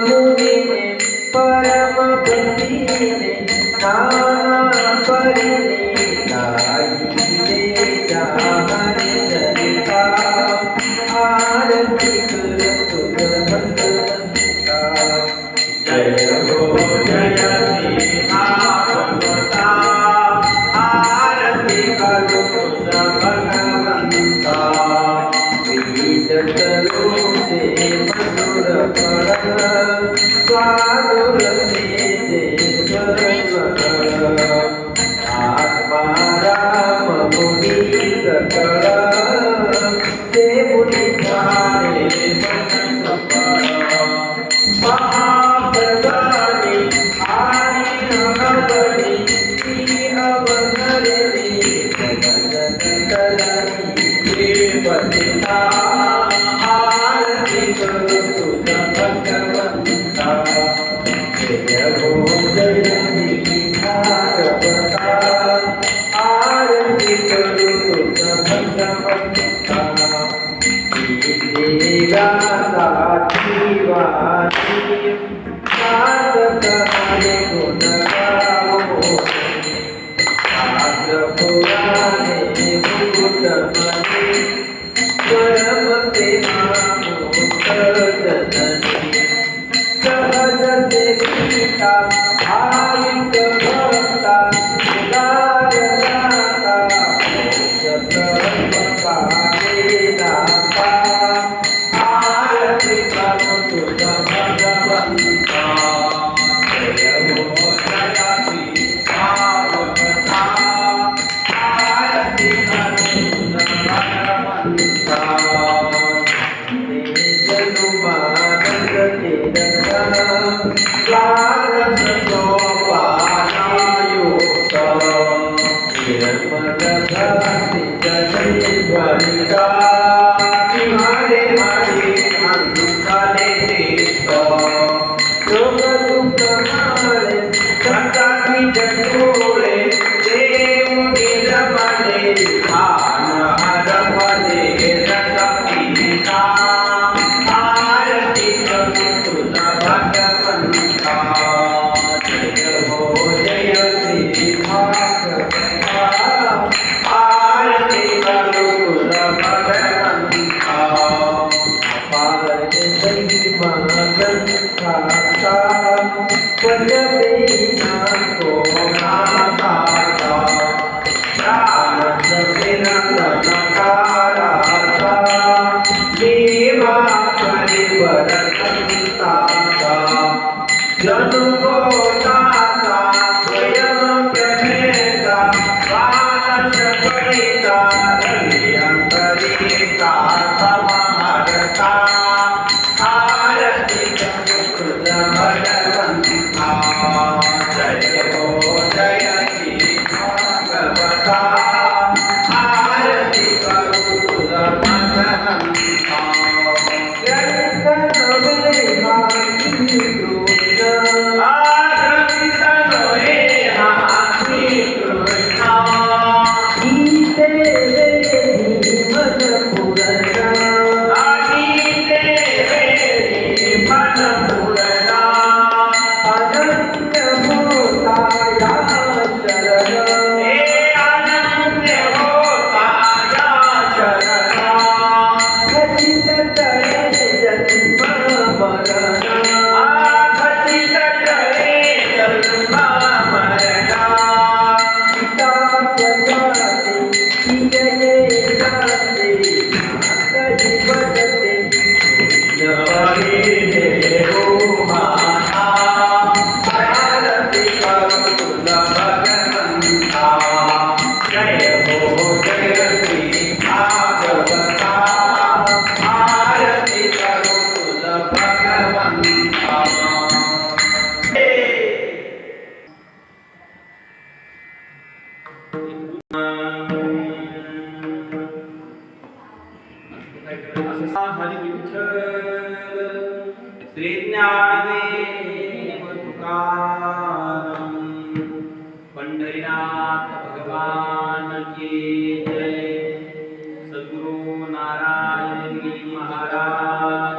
मुनिने परम भक्तिने नाना परिने गायिले हरि चरिता आरती करो भगवंता। जय हो जय श्री भागवता आरती करो भगवंता। मधुर आत्मा राम मुनि सकल देवुनि जाने महाप्रदानी आनी अवधि अवधि पतिता आरती करो भगवंता। जय हो जय श्री भागवता आरती करो भगवंता। गाता जीवानी साधक हरे गुण गाओ शास्त्र पुराणे मुकुट मणि परम प्रेमा जननी सहज सेविका भाविक भक्ता उदारदाता मोक्ष प्रपकारे दाता आरती करो भगवंता। जय हो जय श्री भागवता आरती करो भगवंता। हरे हरे हरे दुख दुख मारे संतानी जटोरे देव गिरवने भान हर भले रसपीता आरती करो भगवंता। जय हो जय श्री भागवता आरती करो भगवंता। अपार खाता पंचमेना को नासाता प्राण नकाराता देवा परिवर्तनता जनु को दाता स्वयं प्रणेता मानस परिता अंतरिता समारता आरती करो भगवंता। जय हो जय श्री भागवता आरती करो भगवंता। हरि विठ्ठल श्री ज्ञानदेव तुकाराम पंढरीनाथ भगवान की जय। सद्गुरु नारायण महाराज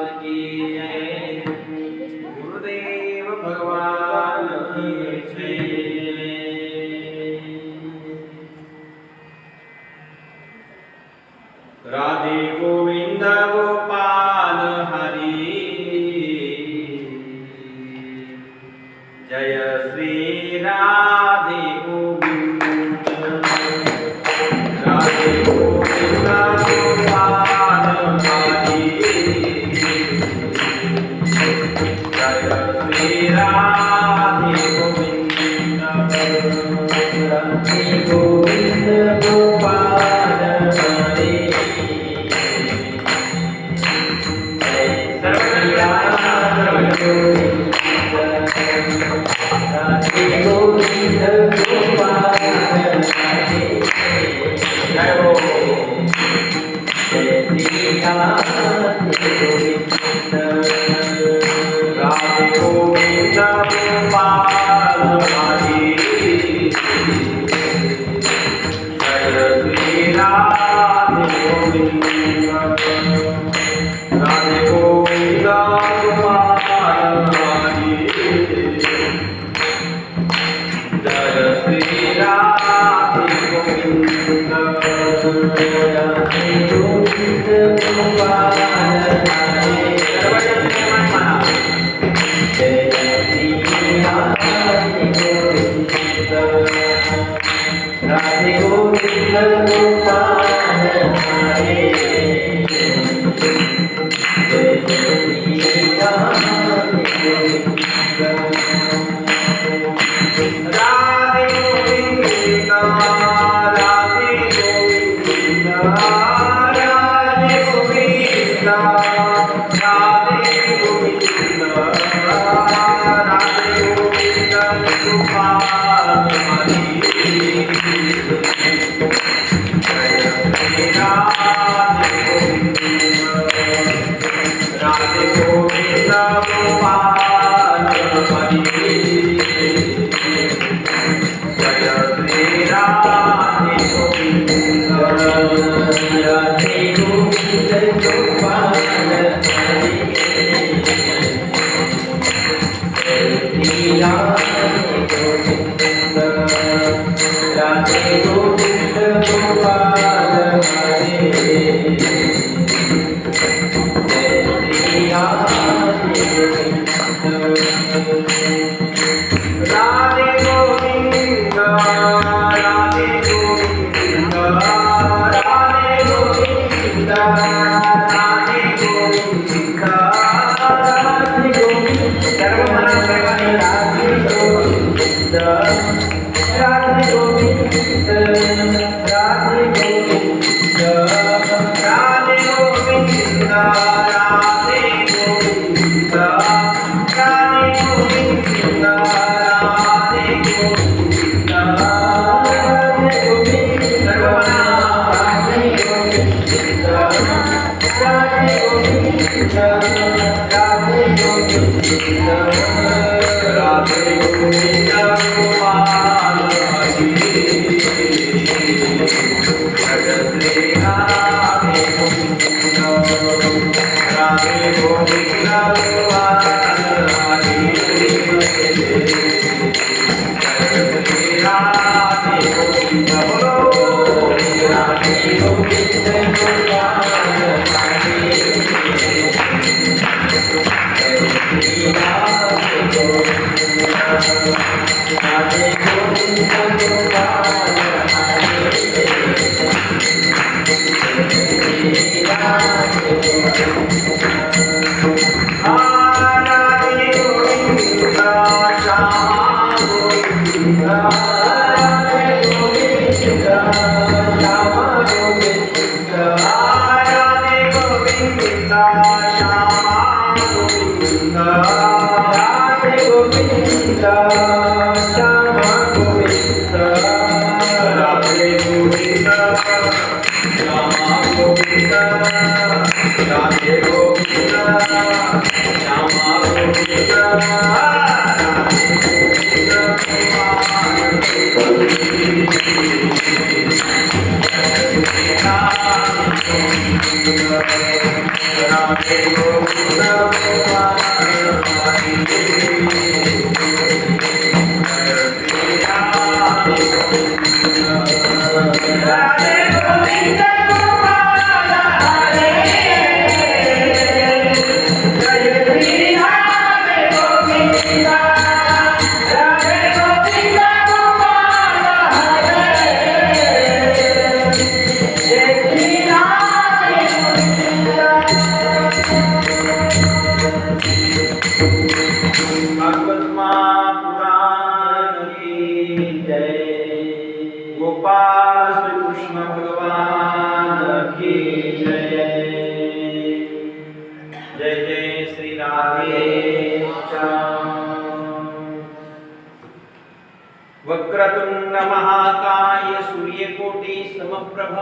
वक्रतुंड महाकाय सूर्यकोटि समप्रभ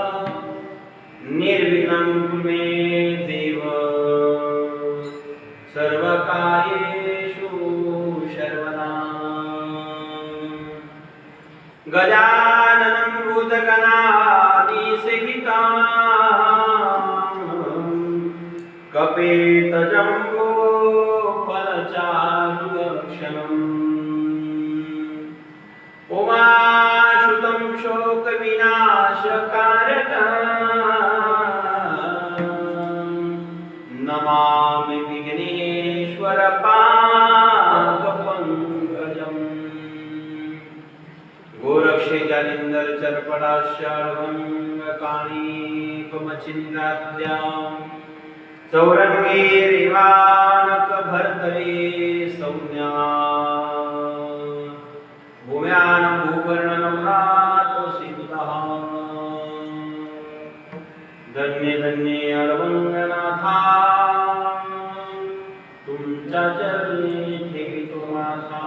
निर्विघ्नं कुरु मे देव सर्वकार्येषु सर्वदा। गजाननं भूतगणादिसेवितं कपितजम्बो फलचारुभक्षणम् उमासुतं शोकविनाशकारकं नमामि विघ्नेश्वरपादपङ्कजम्। गोरक्षजालिन्दरचर्पणाश्चार्वङ्गकाणीपमचिन्दाद्यां चौरङ्गेरिवानकभर्तरे सौम्या भूम्यां भूवर्णनम्रातसिद्धः धन्य धन्य अरवंगनाथा तुमच्या चरणी ठेवितो माथा।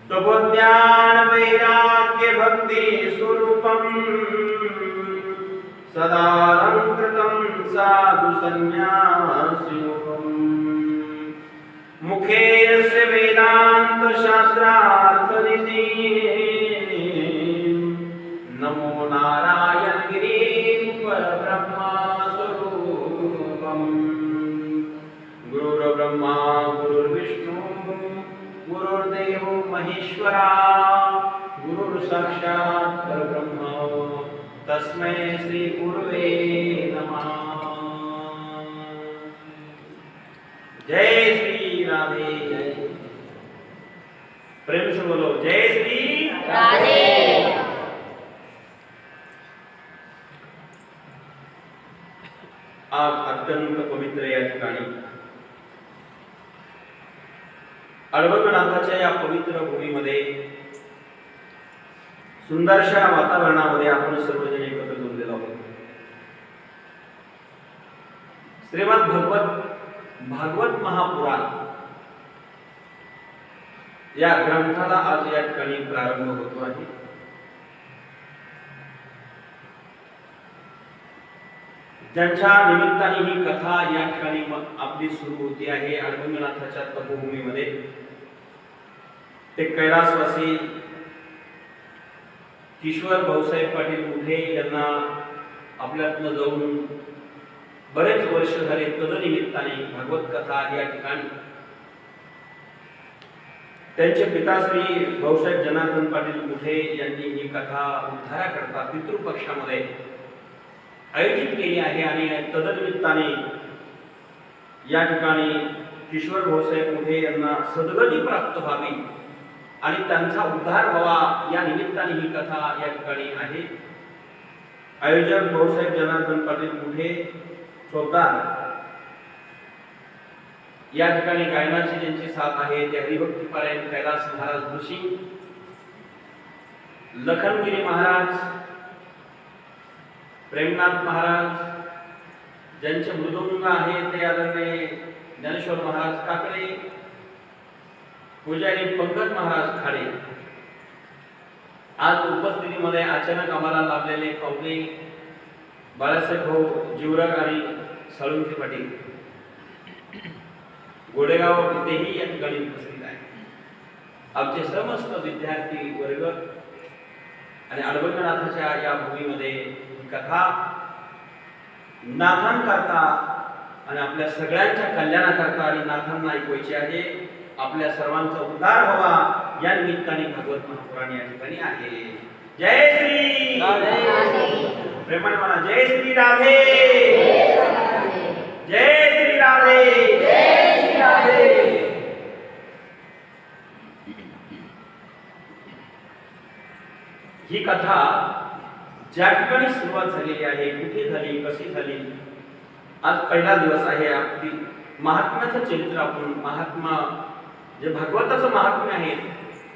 तपोज्ञान वैराग्य भक्ति स्वरूपं सदालंकृतं साधु संन्यासयोगम् मुखे यस्य वेदांत शास्त्रार्थनिधि नमो नारायण गिरि परब्रह्मा स्वरूपम् गुरुर्ब्रह्मा गुरुर्विष्णु गुरुर्देवो महेश्वरा गुरुर्साक्षात् परब्रह्म तस्मै श्री गुरुवे नमः। जय श्री राधे जय। प्रेम से बोलो जय श्री राधे। आज अत्यंत पवित्र या ठिकाणी अळवंगनाथाच्या या पवित्र भूमीमध्ये सुंदरशा वातावरणामध्ये आपण सर्वजण एकत्र जमलेलो आहोत। श्रीमद भागवत महापुराण या ग्रंथाला आज या ठिकाणी प्रारंभ होतो आहे। ज्यांच्या निमित्ताने ही कथा या ठिकाणी आपली सुरू होती आहे अडभंगनाथाच्या तपोभूमीमध्ये। ते कैलासवासी किशोर भाऊसाहेब पाटील मुठे यांना आपल्यातनं जाऊन बरेच वर्ष झाले, तदनिमित्ताने भगवत कथा या ठिकाणी त्यांचे पिता श्री भाऊसाहेब जनार्दन पाटील मुठे यांनी ही कथा उद्धाराकरता पितृपक्षामध्ये आयोजित केली आहे आणि तदनिमित्ताने या ठिकाणी किशोर भाऊसाहेब मुठे यांना सद्गती प्राप्त व्हावी आणि त्यांचा उद्धार व्हावा या निमित्ताने ही कथा या ठिकाणी आहे। आयोजक भाऊसाहेब जनार्दन पाटील मुठे चौदार या ठिकाणी गायनाची ज्यांची साथ आहे ते हरिभक्ती पारायण कैलास महाराज ऋषी, लखनगिरी महाराज, प्रेमनाथ महाराज, ज्यांचे मृदुंग आहे ते आदरणीय ज्ञानेश्वर महाराज काकडे, पुजारी पंकज महाराज खाडे। आज उपस्थितीमध्ये अचानक आम्हाला लाभलेले पाहुणे बाळासाहेब भाऊ जीवराग आणि साळुंखे पाटील गोडेगाव इथेही या ठिकाणी उपस्थित आहे। आमचे समस्त विद्यार्थी वर्ग आणि अडभंगनाथाच्या या भूमीमध्ये ही कथा नाथांकरता आणि आपल्या सगळ्यांच्या कल्याणाकरता आणि नाथांना ऐकवायची आहे। आपल्या सर्वांचा उद्धार व्हावा या निमित्ताने भगवत महापुराण या ठिकाणी आहे। जय श्री राधे, प्रेमाने म्हणा जय श्री राधे, जय श्री राधे, जय श्री राधे। ही कथा ज्या ठिकाणी सुरुवात झालेली आहे, कुठे झाली, कशी झाली, आज पहिला दिवस आहे। आपली महात्म्याचं चरित्र आपण महात्मा जे भागवताचं महात्म्य आहे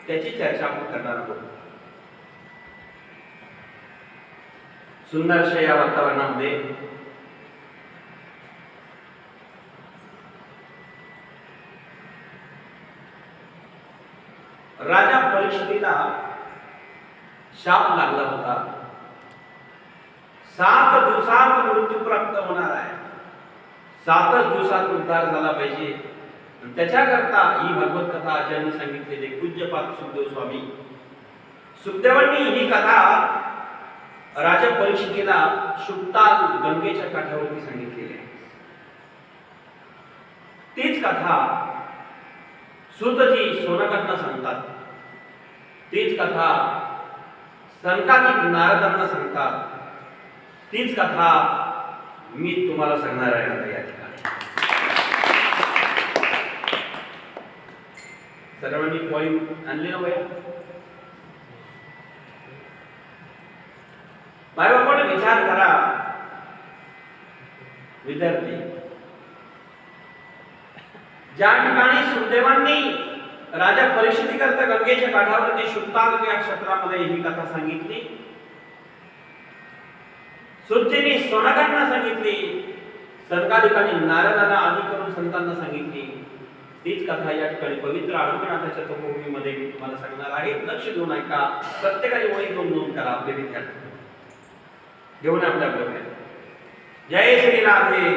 त्याची चर्चा आपण करणार आहोत। सुंदरशा या वातावरणामध्ये राजा परीक्षितीला शाप लागला होता, 7 दिवसात मृत्यू प्राप्त होणार आहे, 7 दिवसात उद्धार झाला पाहिजे। त्याच्याकरता ही भगवत कथा आचार्यांनी सांगितलेली पूज्यपाद सुखदेव स्वामी सुखदेवांनी ही कथा राजा परीक्षितीला शुक्ताल गंगेच्या काठावरती सांगितलेली आहे। तीच कथा सूतजी सोनकांना सांगतात, तीच कथा सनकादिक नारदांना सांगतात, तीच कथा मी तुम्हाला सांगणार आहे आता या ठिकाणी। सर्वांनी पॉइंट आणले ना वया? बायबापण विचार करा विद्यार्थी, ज्या ठिकाणी सुखदेवांनी राजा परीक्षितीकरता गंगेच्या काठावरती शुक्ताल या क्षेत्रामध्ये ही कथा सांगितली, सूतजींनी सोनकांना सांगितली, सनकादिकांनी नारदाला आदी करून संतांना सांगितली, तीच कथा या ठिकाणी पवित्र अडभंगनाथाच्या तपोभूमीमध्ये मी तुम्हाला सांगणार आहे। लक्ष देऊन ऐका, प्रत्येकाने वही नोंद करा आपले विद्यार्थी घेऊन आपल्या बरोबर। जय श्री राधे।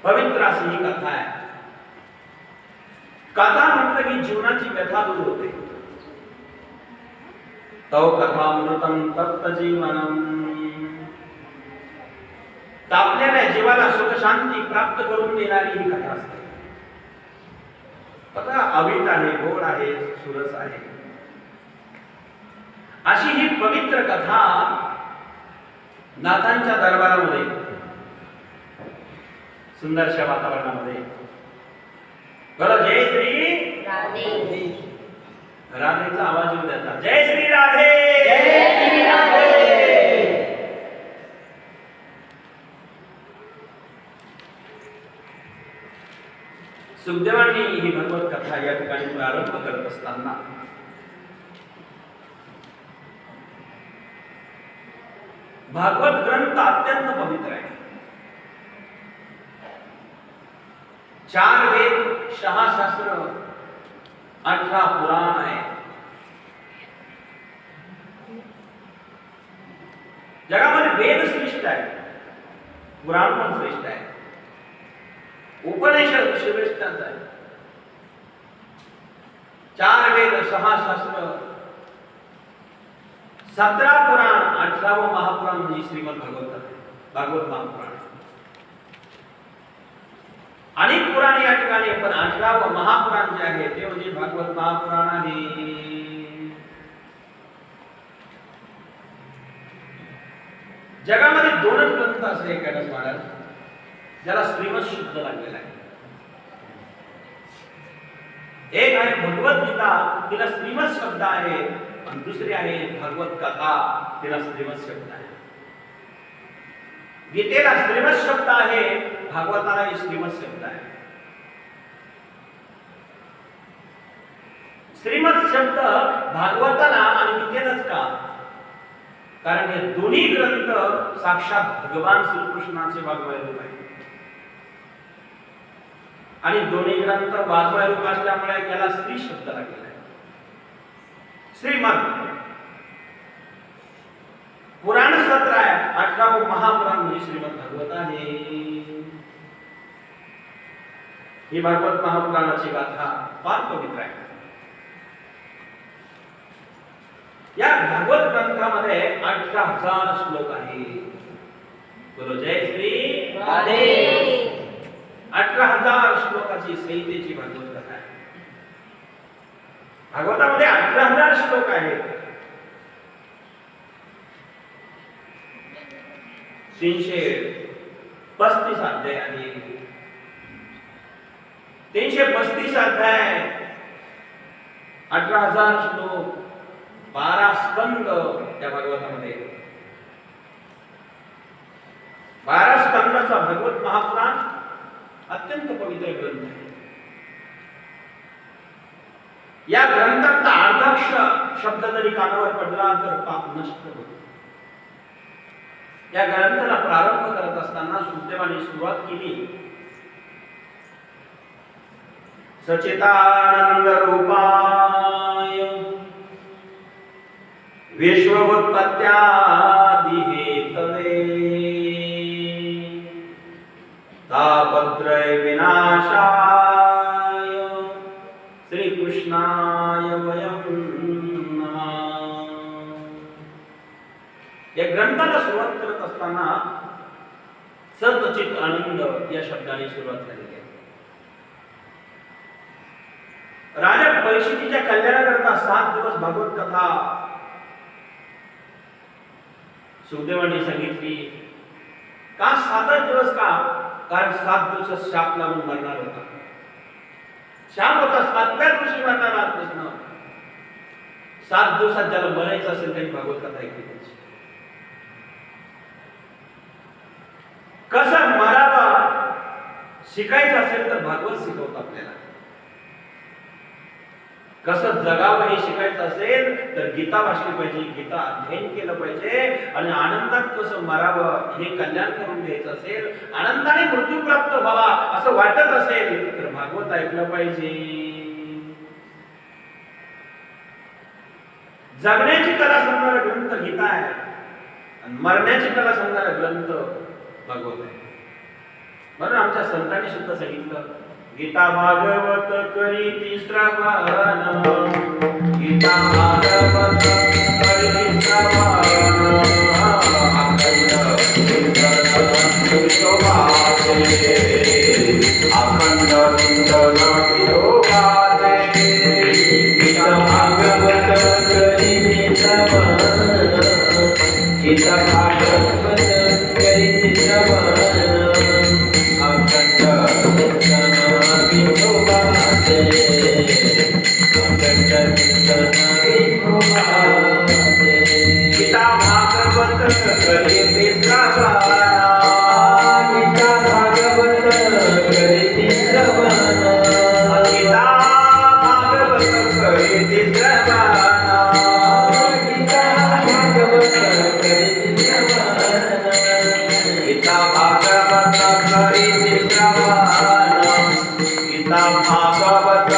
पवित्र अशी ही कथा आहे। कथा म्हटलं की जीवनाची व्यथा दूर होते। तव कथामृतम तप्त जीवनम, तापलेल्या जीवाला सुख शांती प्राप्त करून देणारी ही कथा असते। कथा अभित आहे, गोड आहे, सुरस आहे। अशी ही पवित्र कथा नाथांच्या दरबारामध्ये सुंदरशा वातावरणामध्ये बोला जय श्री राधे। राधेचा आवाज येऊ द्यायचा, जय श्री राधे, जय श्री राधे। सुखदेवांनी ही भगवत कथा या ठिकाणी प्रारंभ करत असताना भागवत ग्रंथ अत्यंत पवित्र आहे. 4 वेद, 6 शास्त्र, 18 पुराण आहे. जगामध्ये वेद श्रेष्ठ आहे, पुराण पण श्रेष्ठ आहे, उपनिषद श्रेष्ठ आहे. 4 वेद, 6 शास्त्र, 17 पुराण, 18वं महापुराण म्हणजे श्रीमद भागवत महापुराण. अनेक पुराण या ठिकाणी, पण 18वं महापुराण जे आहे ते म्हणजे भागवत महापुराण आहे. जगामध्ये 2च ग्रंथ असे कैलास महाराज ज्याला श्रीमद शब्द लागलेला आहे. एक आहे भगवत गीता, तिला श्रीमद शब्द आहे, आणि दुसरी आहे भागवत कथा, तिला श्रीमद शब्द आहे. गीतेला श्रीमद शब्द आहे, भागवताला श्रीमद शब्द आहे. श्रीमद शब्द भागवताला आणि गीतेलाच का? कारण हे दोन्ही ग्रंथ साक्षात भगवान श्रीकृष्णाचे वाङ्मय रूप आहे, आणि दोन्ही ग्रंथ वाङ्मय रूप असल्यामुळे याला श्री शब्द लागलेला आहे. श्रीमद पुराण 17 आहे, 18वं महापुराण म्हणजे श्रीमद भागवत आहे. ही भागवत महापुराणाची गाथा फार पवित्र आहे. या भागवत ग्रंथामध्ये 18,000 श्लोक आहेत. बोलो जय श्री राधे. 18,000 श्लोकाची संहितेची भागवत कथा आहे. भागवतामध्ये 18,000 श्लोक आहेत. 335 अध्याय आणि 335 अध्याय, 18,000 श्लोक, 12 स्कंद त्या भागवतामध्ये. 12 स्कंदाचा भागवत महापुराण अत्यंत पवित्र ग्रंथ आहे. या ग्रंथातला अर्धा शब्द जरी कानावर पडला तर पाप नष्ट होतो. या ग्रंथाला प्रारंभ करत असताना सुखदेवाने सुरुवात केली, सचितानंद रूपाय विश्वोत्पत्त्यादि हेतवे तापत्रय विनाशाय श्रीकृष्णाय वयं नमः. या ग्रंथाला सुरुवात करत असताना सचित आनंद या शब्दाने सुरुवात झालेली आहे. राजा परीक्षितीच्या कल्याणाकरता 7 दिवस भागवत कथा सुखदेवांनी सांगितली. का 7 दिवस? का? कारण 7 दिवसात शाप लागून मरणार होता. शाप होता, 7व्या दिवशी मरणार कृष्ण. 7 दिवसात ज्याला मरायचं असेल त्यांनी भागवत कथा ऐकली पाहिजे. कसं मरावा शिकायचं असेल तर भागवत शिकवत आपल्याला. कसं जगावं हे शिकायचं असेल तर गीता वाचली पाहिजे, गीता अध्ययन केलं पाहिजे. आणि आनंदात कसं मरावं हे कल्याण करून घ्यायचं असेल, आनंदाने मृत्यू प्राप्त व्हावा असं वाटत असेल तर भागवत ऐकलं पाहिजे. जगण्याची कला सांगणारा ग्रंथ गीता आहे, आणि मरण्याची कला सांगणारा ग्रंथ भागवत आहे. म्हणून आमच्या संतांनी सुद्धा सांगितलं, गीता भागवत करी श्रवण, गीता भागवत करी श्रवण, अखंड चिंतन विरोधाचे. गीता भागवत करी श्रवण, गीता भागवत करी श्रवण, गीता भागवत करी श्रवण, गीता भागवत करी श्रवण, गीता भागवत करी श्रवण, गीता भागवत करी श्रवण, गीता भागवत करीति श्रवण गीता भागवत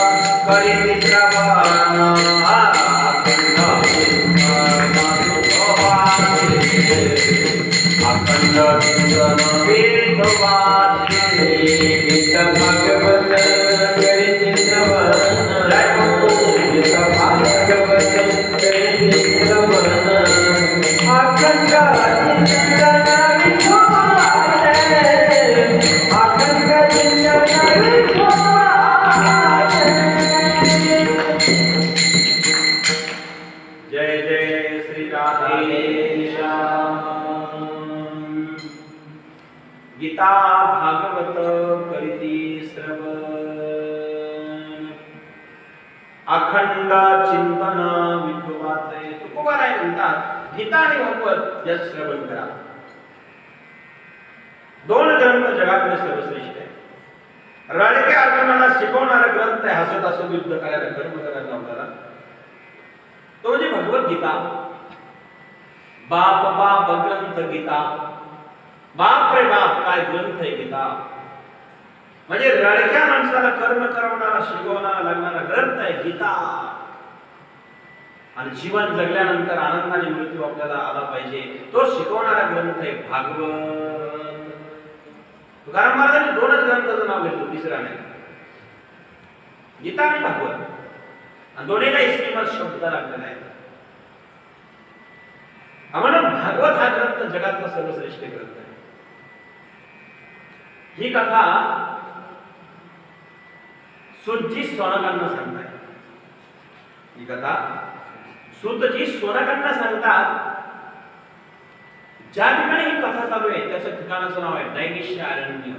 करीति श्रवण अखंड चिंतन वेदवाक्ये गीता भागवत करीति श्रवण गीता भागवत करीति श्रवण अखंड चिंतन जय जय श्री राधेश्याम। गीता भागवत करीति श्रवण अखंड चिंतन विठोबाचे तुकोबाराय म्हणतात गीता आणि भागवत या श्रवण करा। दोन ग्रंथ जगातले सर्वश्रेष्ठ आहे। रडक्या अर्जुनाला शिकवणारा ग्रंथ आहे, हसत हसत युद्ध करायला कर्म करायला लावणारा तो म्हणजे भगवद्गीता। बाप बाप ग्रंथ गीता, बाप रे बाप काय ग्रंथ आहे गीता। म्हणजे रडक्या माणसाला कर्म करवणारा शिकवणारा लागणारा ग्रंथ आहे गीता। आणि जीवन जगल्यानंतर आनंदाने मृत्यू आपल्याला आला पाहिजे तो शिकवणारा ग्रंथ आहे भागवत। तुकाराम महाराजांनी दोनच ग्रंथाचं नाव घेतलं, तिसरा नाही। गीता आणि भागवत आणि दोन्हीला श्रीमत शब्द लागलेला आहे। आम्हाला भागवत हा ग्रंथ जगातला सर्वश्रेष्ठ ग्रंथ आहे। ही कथा सूतजी सोनकांना सांगताय। ही कथा सूतजी सोनकांना सांगतात। ज्या ठिकाणी ही कथा चालू आहे त्याचं ठिकाणाचं नाव आहे नैमिषारण्य।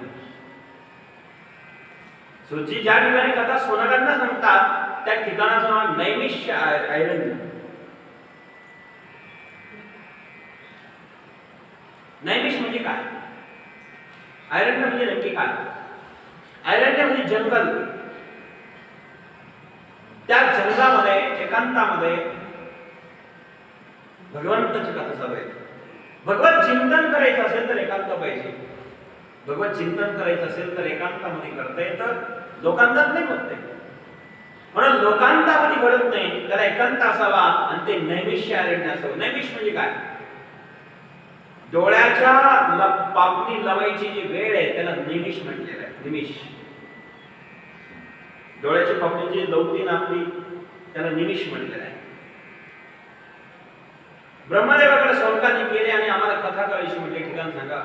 सूतजी ज्या ठिकाणी कथा सोनकांना सांगतात त्या ठिकाणाचं नाव नैमिषारण्य। नैमिष म्हणजे काय? अरण्य म्हणजे नक्की काय? अरण्य म्हणजे जंगल। त्या जंगलामध्ये एकांतामध्ये भगवंताची कथा चालू आहे। भगवत चिंतन करायचं असेल तर एकांत पाहिजे। भगवत चिंतन करायचं असेल तर एकांतामध्ये करता येतं, लोकांतात नाही होत ते। म्हणून लोकांतामध्ये घडत नाही, त्याला एकांत असावा आणि ते नैमिषारण्य असावं। नैमिष म्हणजे काय? डोळ्याच्या पापणी लावायची जी वेळ आहे त्याला निमिष म्हटलेलं आहे। निमिष डोळ्याची पापणी जी लवती नापली त्याला निमिष म्हटलेलं आहे। ब्रह्मदेवाकडे शौनकांनी गेले आणि आम्हाला कथा करायची म्हणजे ठिकाण सांगा।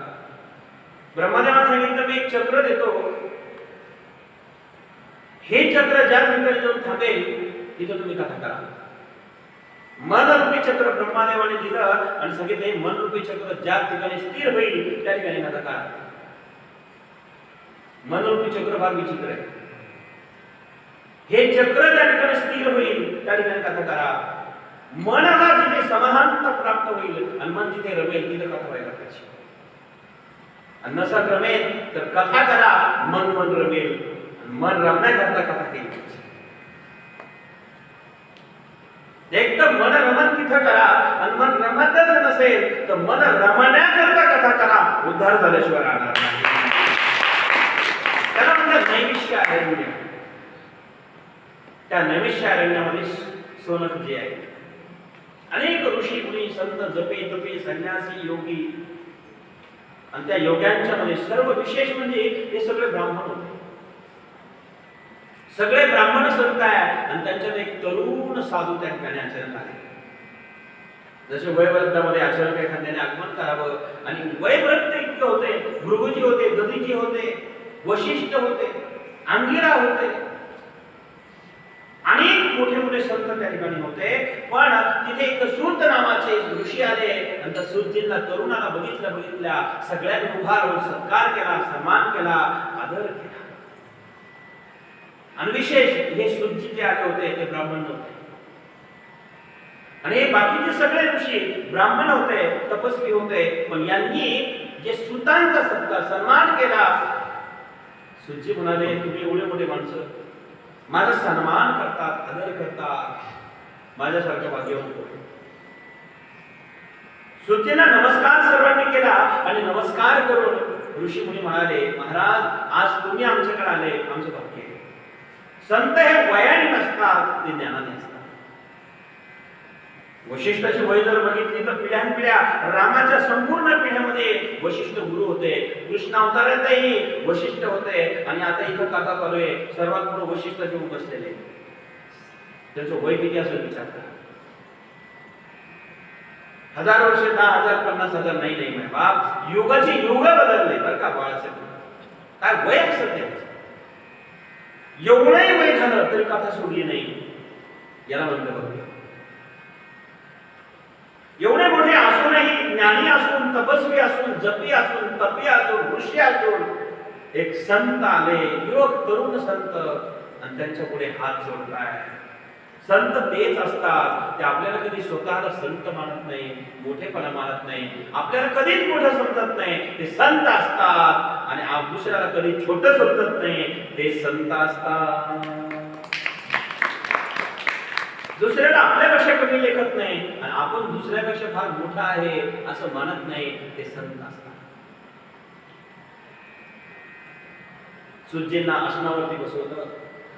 ब्रह्मदेवाने सांगितलं मी एक चक्र देतो, हे चक्र ज्या ठिकाणी जाऊन थांबेल तिथं तुम्ही कथा करा। मनरूपी चक्र ब्रह्मदेवाने दिलं आणि सांगितलं मनरूपी चक्र ज्या ठिकाणी स्थिर होईल त्या ठिकाणी कथा करा। मनरूपी चक्र फार विचित्र आहे। हे चक्र ज्या ठिकाणी स्थिर होईल त्या ठिकाणी कथा करा। मनाला जिथे समाधानता प्राप्त होईल आणि मन जिथे रमेल तिथे कथा व्हायला पाहिजे। आणि नसा रमेल तर कथा करा, मन रमेल आणि मन रमण्याकरता कथा केली पाहिजे। एक तर मन रमण तिथं करा आणि मन रमतच नसेल तर मन रमण्याकरता कथा करा, उद्धार झाल्याशिवाय राहणार नाही। त्याला म्हणतात नैमिषारण्य। त्या नैमिषारण्यामध्ये सोनक जे आहे, अनेक ऋषी मुनी संत जपे तपे संन्यासी योगी आणि त्या योग्यांच्या मध्ये सर्व विशेष म्हणजे हे सगळे ब्राह्मण होते। सगळे ब्राह्मण संत आहे आणि त्यांच्यात एक तरुण साधू त्या ठिकाणी आचरण आले। जसे वयवृद्धामध्ये आचरण एखाद्याने आगमन करावं आणि वयवृद्ध इतके होते, भृगुजी होते, दधीजी होते, वशिष्ठ होते, अंगिरा होते, अनेक मोठे मोठे संत त्या ठिकाणी होते। पण तिथे एक सूत नावाचे ऋषी आले आणि त्या सूतजींना तरुणाला बघितल्या सगळ्यांनी उभा राहून सत्कार केला, सन्मान केला, आदर केला। आणि विशेष हे सूतजी जे आले होते ते ब्राह्मण होते आणि हे बाकीचे सगळे ऋषी ब्राह्मण होते, तपस्वी होते। पण यांनी जे सूतांचा सत्कार सन्मान केला, सूतजी म्हणाले तुम्ही एवढे मोठे माणसं माझा सन्मान करतात, आदर करतात, माझ्यासारखं भाग्यवान कोण? सुचेना नमस्कार सर्वांनी केला आणि नमस्कार करून ऋषी मुनी म्हणाले, महाराज आज तुम्ही आमच्याकडे आले, आमचं भाग्य आहे. संत हे वयाने नसतात, ते ज्ञानाने असतात. वशिष्ठाची वय जर बघितली तर पिढ्यानपिढ्या रामाच्या संपूर्ण पिढ्यामध्ये वशिष्ठ गुरु होते. कृष्ण अवतारातही वशिष्ठ होते आणि आता इथं कथा चालू आहे, सर्वात पुढे वशिष्ठ घेऊन बसलेले. त्यांचं वय किती असेल विचार करा. 1000 वर्ष, 10,000, 50,000 नाही बाप, युगाचे युग बदलले बरं का बाळासाहेब. काय वय असेल त्यांचं, एवढंही वय झालं तरी कथा सोडली नाही, याला म्हणतं बघ. एवढे मोठे असूनही, ज्ञानी असून, तपस्वी असून, जपी असून, तपी असून, ऋषी असून, एक संत आले, युवक तरुण संत, आणि त्यांच्या पुढे हात जोडताय. संत तेच असतात, ते आपल्याला कधी स्वतःला संत मानत नाही, मोठेपणा मानत नाही, आपल्याला कधीच मोठं समजत नाही. ते संत असतात आणि दुसऱ्याला कधी छोटं समजत नाही, ते संत असतात. दुसऱ्याला आपल्यापेक्षा कमी लेखत नाही आणि आपण दुसऱ्यापेक्षा फार मोठा आहे असं मानत नाही, ते संत असतात. सुज्जींना आसनावरती बसवलं,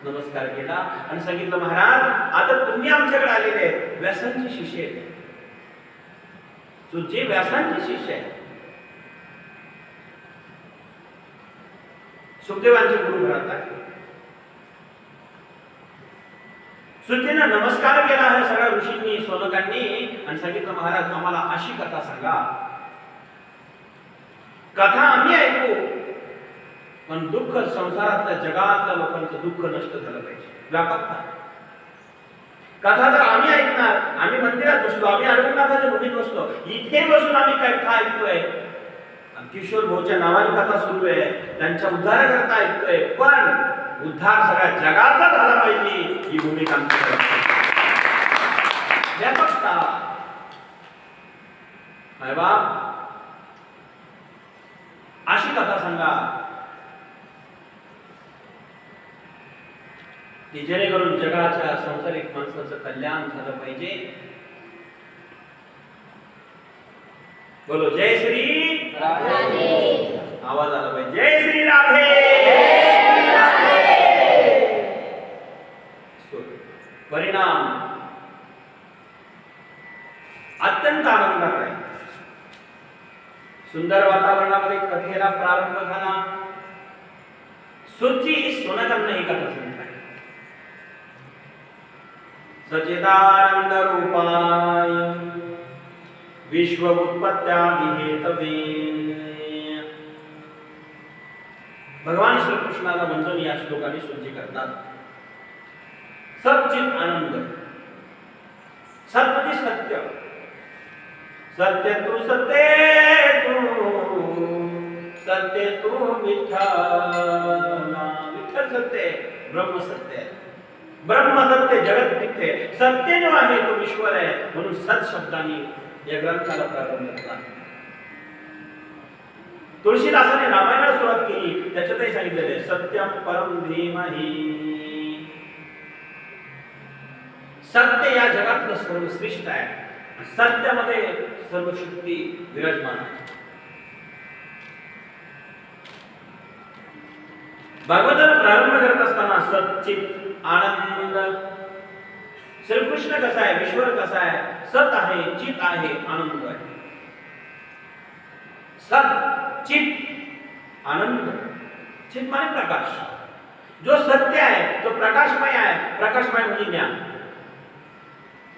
नमस्कार केला आणि सांगितलं, महाराज आता तुम्ही आमच्याकडे आलेले आहेत, व्यासांचे शिष्य आहेत. सुज्जी व्यासांचे शिष्य आहेत, सुखदेवांचे गुरु घरात आहे. सुज्जींना नमस्कार केला आहे सगळ्या ऋषींनी, सोनकांनी, आणि सांगितलं, महाराज आम्हाला अशी कथा सांगा. कथा आम्ही ऐकू, पण दुःख संसारातल्या जगातल्या लोकांचं दुःख नष्ट झालं पाहिजे, व्यापकता. कथा तर आम्ही ऐकणार, आम्ही मंदिरात बसलो, आम्ही अरविंदाच्या भूमीत बसलो, इथे बसून आम्ही कथा ऐकतोय, किशोर भाऊच्या नावाने कथा सुरू आहे, त्यांच्या उद्धाराकरता ऐकतोय, पण उद्धार सगळ्या जगाचा झाला पाहिजे ही भूमिका आमची. व्यापकता. बाप अशी कथा सांगा की जेणेकरून जगाच्या संसारिक माणसाचं कल्याण झालं पाहिजे. बोलो जय श्री राधे. आवाज आला पाहिजे, जय श्री राधे. परिणाम अत्यंत आनंदात आहे. सुंदर वातावरणामध्ये कथेला प्रारंभ झाला. सुची सोनकांना ही कथा सांगताय. सच्चिदानंद रूपाय विश्व उत्पत्त्यादि हेतवे. भगवान श्रीकृष्णाला वंदन या श्लोकाने सुची करतात. सच्चित आनंद, सत्य सत्य, सत्य तू सत्य तू विठ्ठल. विठ्ठल सत्य, ब्रह्म सत्य, ब्रह्म सत्य, जगत मिथ्य, सत्य जो आहे तो ईश्वर आहे. म्हणून सत शब्दाने या ग्रंथाला प्रारंभ केला. तुळशीदासाने रामायणाला सुरुवात केली, त्याच्यातही सांगितलेले सत्यम परम धीमहि. सत्य या जगातलं सर्वश्रेष्ठ आहे. सत्यामध्ये सर्व शक्ती विराजमान आहे. भागवताला प्रारंभ करत असताना सच्चित आनंद. श्रीकृष्ण कसा आहे, ईश्वर कसा आहे, सत आहे, चित आहे, आनंद आहे. सत चित आनंद. चित माने प्रकाश. जो सत्य आहे तो प्रकाशमय आहे. प्रकाशमय म्हणजे ज्ञान.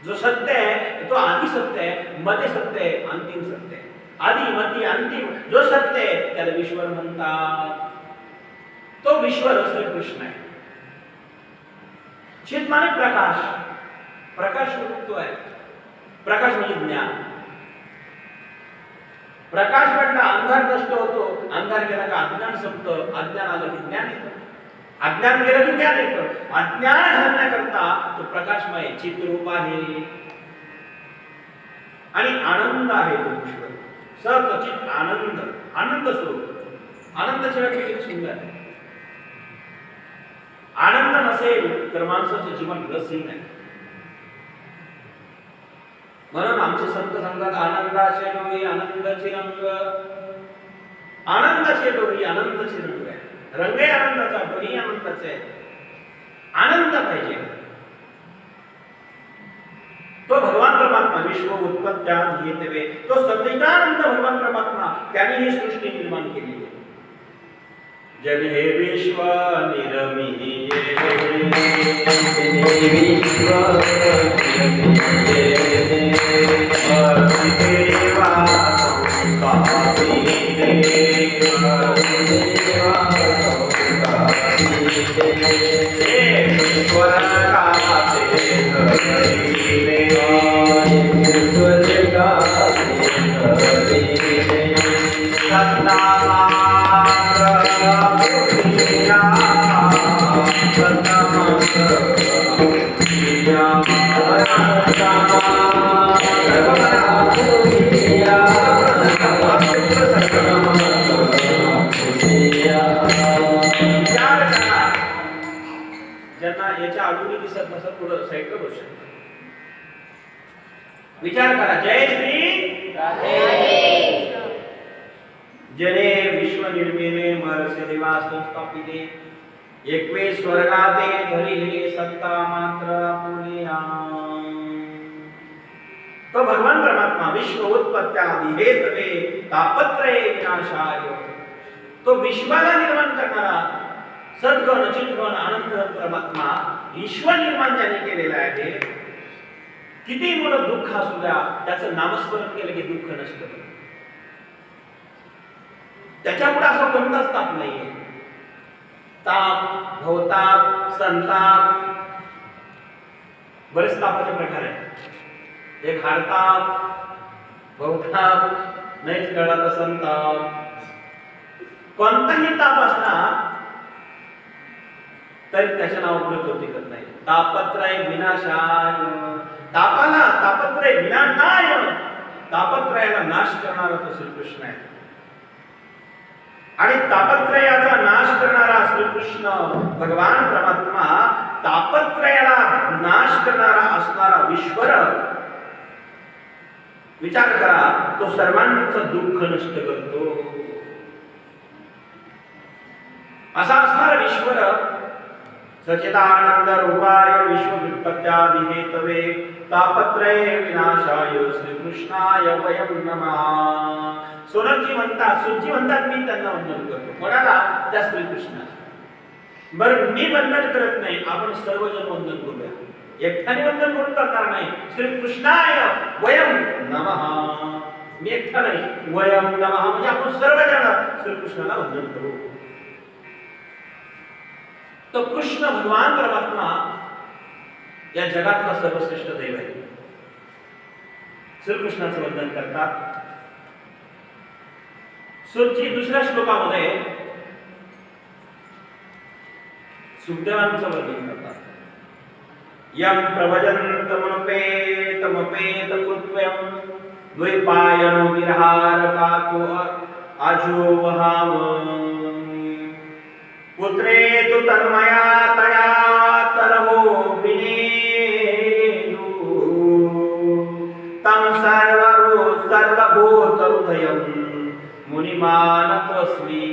जो सत्य आहे तो आदि सत्य आहे, मध्ये सत्य आहे, अंतिम सत्य आहे. आदि मध्य अंतिम जो सत्य आहे त्याला ईश्वर म्हणतात. तो ईश्वर श्रीकृष्ण आहे. चित माने प्रकाश. प्रकाश स्वरूप आहे. प्रकाश म्हणजे ज्ञान. प्रकाश म्हटला अंधार नष्ट होतो, अंधार गेला का अज्ञान संपतं, अज्ञान आलं की ज्ञान येतं, अज्ञान गेलं की ज्ञान येतं. अज्ञान घालण्याकरता तो प्रकाशमय चित्रूप आहे आणि आनंद आहे तो ईश्वर. सत चित आनंद, आनंद स्वरूप. आनंदाची व्याख्या किती सुंदर आहे. आनंद नसेल तर माणसाचं जीवन रसहीन आहे. म्हणून आमचे संत सांगतात आनंदाचे डोळी आनंदाचे रंग, आनंदाचे डोळी आनंदाचे रंग आहे. रंग आहे आनंदाचा, डोळी आनंदाचे आहे. आनंद पाहिजे. तो भगवान परमात्मा विश्व उत्पत्त्याद हेतवे, तो सच्चिदानंद भगवान परमात्मा त्याने ही सृष्टी निर्माण केली आहे. जने विश्व निर्मिये विश्व ज्यांना याच्या अजूनही दिसत नसत थोडं साईड करू शकतो. विचार करा. जय श्री राधे. जने विश्व निर्मिले मरसे निवास स्थापिले, एकवे स्वर्गाते धरिले सत्ता मात्र पुलिया. तो भगवान परमात्मा विश्व उत्पत्त्यादि हेतवे तापत्रये विनाशाय, तो विश्वाला निर्माण करणारा सद्गुण चिद्गुण आनंद परमात्मा ईश्वर निर्माण ज्याने केलेला आहे. किती मोठं दुःख असू द्या, त्याचं नामस्मरण केलं की दुःख नष्ट होतं. त्याच्यापुढे असं कोणताच ताप नाहीये. ताप, भवताप, संताप, बरेच तापाचे प्रकार आहेत. एक हाडताप, भवताप, नाहीच कळला तर संताप. कोणताही ताप असला तरी त्याच्या नावापुढे कोणती करत नाही. तापत्रय विनाशाय, तापाला तापत्रय विनाशाय, तापत्रयाला नाश करणारा तो श्रीकृष्ण आहे. आणि तापत्रयाचा नाश करणारा श्रीकृष्ण भगवान परमात्मा, तापत्रयाला नाश करणारा असणारा ईश्वर. विचार करा, तो सर्वांचं दुःख नष्ट करतो. असा असणारा ईश्वर सच्चिदानंद रूपाय विश्व व्युत्पत्त्यादि हेतवे तापत्रये विनाशाय श्रीकृष्णाय वयं नमः. सोनकजी म्हणतात, सुजी म्हणतात, मी त्यांना वंदन करतो. कोणाला? त्या श्रीकृष्णाला. बरं, मी वंदन करत नाही, आपण सर्वजण वंदन करूया. एकट्याने वंदन करून करणार नाही. श्रीकृष्णाय वयं नमः. मी एकटा नाही, वयं नमः म्हणजे आपण सर्वजण श्रीकृष्णाला वंदन करू. तो कृष्ण भगवान परमात्मा या जगातला सर्वश्रेष्ठ देव आहे. श्रीकृष्णाचं वंदन करतात. सुरजी दुसऱ्या श्लोकामध्ये सुखदेवांचं वर्णन करतात. यम प्रवजन्तमपेतमपेत कृत्वं द्वैपायनो विहारकातो आजोवहाम पुत्रे तु तन्मया तया तरवो विनेदु तं सर्वभूतहृदयं मुनिमानतोऽस्मि.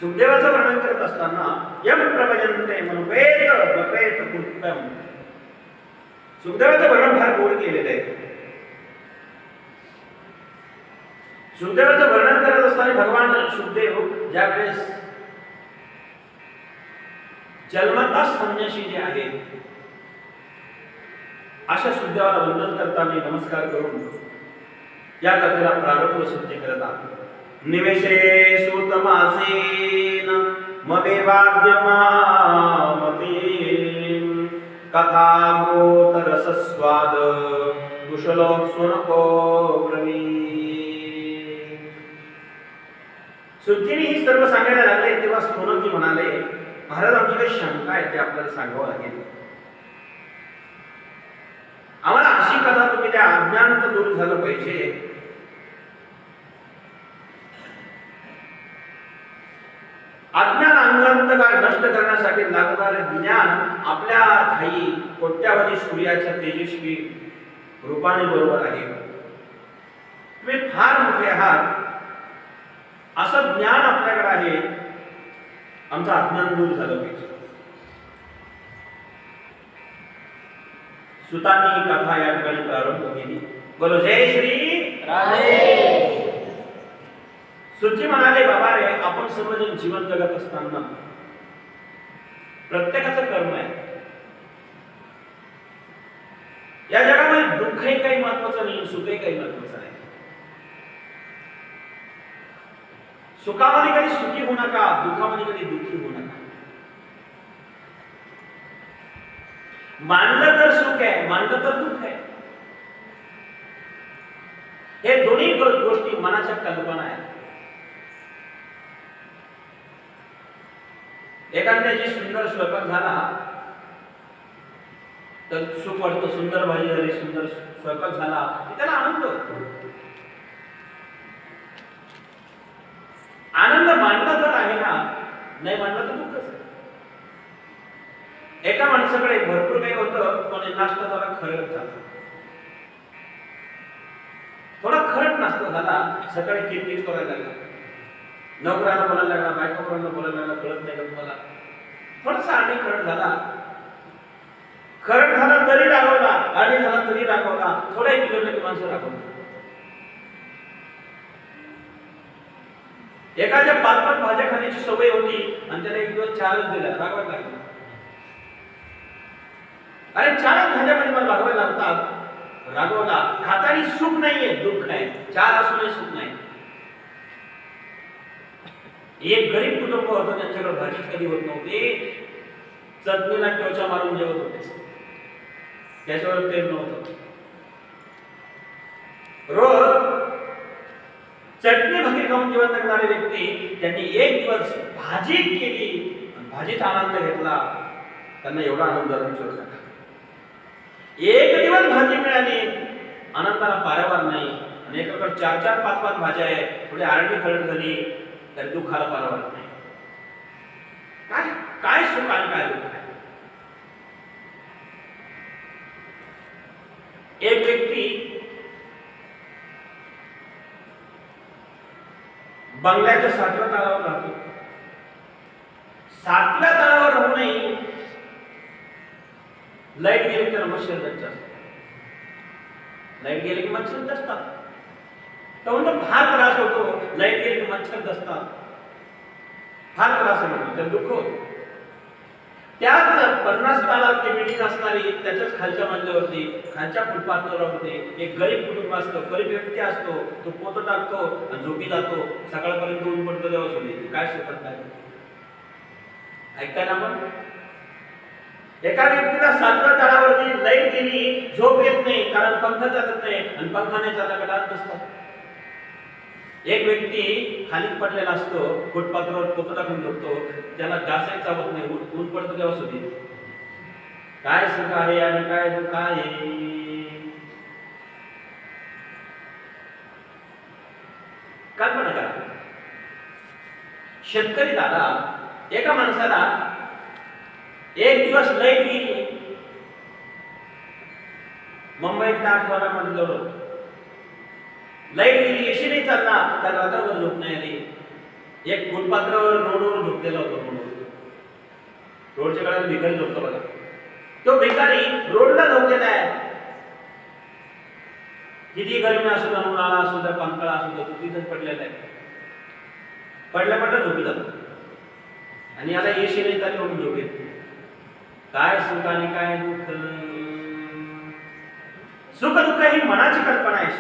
सुखदेवाचं वर्णन करत असताना यम प्रवजन्ते मनुपेत बपेत कृत्यम, सुखदेवाचं वर्णन फार गोड केलेलं आहे. सुखदेवाचं वर्णन करत असताना भगवान सुखदेव ज्यावेळेस जन्मतः संन्यासी जे आहेत अशा सुखदेवाला वंदन करताना नमस्कार करून या कथेला प्रारंभ सुद्धा करतात. निवेशे सुतमासेन ममेवाद्यमामती कथामृत रसस्वाद कुशलो सुनको ब्रवी. सुजीने ही सर्व सांगायला लागले तेव्हा सोनकी म्हणाले, महाराज आमची काही शंका आहे ते आपल्याला सांगावं लागेल. आम्हाला अशी कथा तुम्ही त्या अज्ञान दूर झालं पाहिजे. अज्ञान अंधकार नष्ट करण्यासाठी लागणारे ज्ञान आपल्या ठाई कोट्यावधी सूर्याच्या तेजस्वी रूपाने बरोबर आहे. तुम्ही फार मोठे आहात असं ज्ञान आपल्याकडे आहे. आमचं अज्ञान दूर झालं पाहिजे. सुतांनी ही कथा या ठिकाणी प्रारंभ केली. बोलो जय श्री राधे. सुची म्हणाले, बाबा रे, आपण सर्वजण जीवन जगत असताना प्रत्येकाचं कर्म आहे. या जगामध्ये दुःखही काही महत्वाचं नाही, सुखही काही महत्वाचं नाही. सुखामध्ये कधी सुखी होऊ नका, दुःखामध्ये कधी दुःखी होऊ नका. मानलं तर सुख आहे, मानलं तर दुःख आहे. हे दोन्ही गोष्टी मनाच्या कल्पना आहेत. एखाद्याची सुंदर स्वयंपाक झाला तर सुख वाटतं. सुंदर भाजी झाली, सुंदर स्वयंपाक झाला की त्याला आनंद होतो. आनंद मानला तर आहे ना, नाही मानला तर दुःखच आहे. एका माणसाकडे भरपूर काही होतं, पण नाश्ता झाला खरड झाला. थोडा खरड नाश्ता झाला, सकाळी किरकिर करायला लागला, नोकराला बोलायला लागला, बायकोरांना बोलायला लागला, कळत नाही का तुम्हाला. थोडासा आणि खरड झाला, खरड झाला तरी रागवला, आणि झाला तरी रागवला, थोडा एक बिघडलं की माणसं रागवलं. एखाद्या 5-5 भाज्या खाण्याची सवय होती आणि त्याला एक दिवस 4च दिल्या, रागवायला लागला. अरे 4च भाज्यामध्ये मला रागवायला लागतात, रागवला. खातानी सुख नाहीये, दुःख आहे. 4 असूनही सुख नाही. एक गरीब कुटुंब होतं, त्यांच्याकडे भाजीच कधी होत नव्हती. चटणीला टोचा मारून जेवत होते, त्याच्यावर तेल नव्हतं. रोज चटणी भाजी खाऊन जीवन जगणारे व्यक्ती, त्यांनी एक दिवस भाजी केली, भाजीचा आनंद घेतला, त्यांना एवढा आनंद झाला विचारू नका. एक दिवस भाजी मिळाली, आनंदाला पारावार नाही. आणि एकाकडे 4-4, 5-5 भाज्या आहे, थोडी आरडी खरड झाली तर दुःखाला पारावार नाही. काय काय सुख आणि काय दुःख आहे. एक व्यक्ती बंगल्याच्या 7व्या तळावर राहतो. 7व्या तळावर राहूनही लाईट गेली तर मच्छर जास्त असतात. लाईट गेली की मच्छर असतात. तर म्हणतो फार त्रास होतो, लाईट गेली की मच्छर असतात, फार त्रास होतो, तर दुःख होतो. त्याच 50 तालातली बिल्डिंग असणारी, त्याच्याच खालच्या मजल्यावरती, खालच्या फुटपाथवरती एक गरीब कुटुंब असतं, गरीब व्यक्ती असतो. तो पोतं टाकतो आणि झोपी जातो. सकाळपर्यंत ऊन पडतो तेव्हा सोडली. काय सुखत नाही. ऐकताय ना आपण? एका व्यक्तीला 7व्या तळावरती लाईट गेली, झोप येत नाही, कारण पंखा चालत नाही, आणि पंखा नाही चालला का डास बसतात. एक व्यक्ती खालीच पडलेला असतो, फुटपाथवर पोतं टाकून झोपतो, त्याला डासही चावत नाही, ऊन पडतं तेव्हा सुद्धा. काय सुख आहे आणि काय दुःख आहे. कल्पना करा. शेतकरी दादा, एका माणसाला एक दिवस लाईट गेली, मुंबईत 8 वाजता जवळ लाईट गेली, एसी नाही चालला, त्याला रात्रभर झोप नाही आली. एक फुटपाथवर रोडवर झोपलेला होता. रोडच्या कडेला भिकारी झोपतो बघा, तो भिकारी रोडला झोपलेला आहे. किती गरमी असू द्या, उन्हाळा असू द्या, पानकाळा असू द्या, तिथेच पडलेला आहे. पडल्या झोपी जातो, आणि याला एसी नाही चालली म्हणून झोप येते. काय सुख आणि काय दुःख. सुख दुःख ही मनाची कल्पना आहे.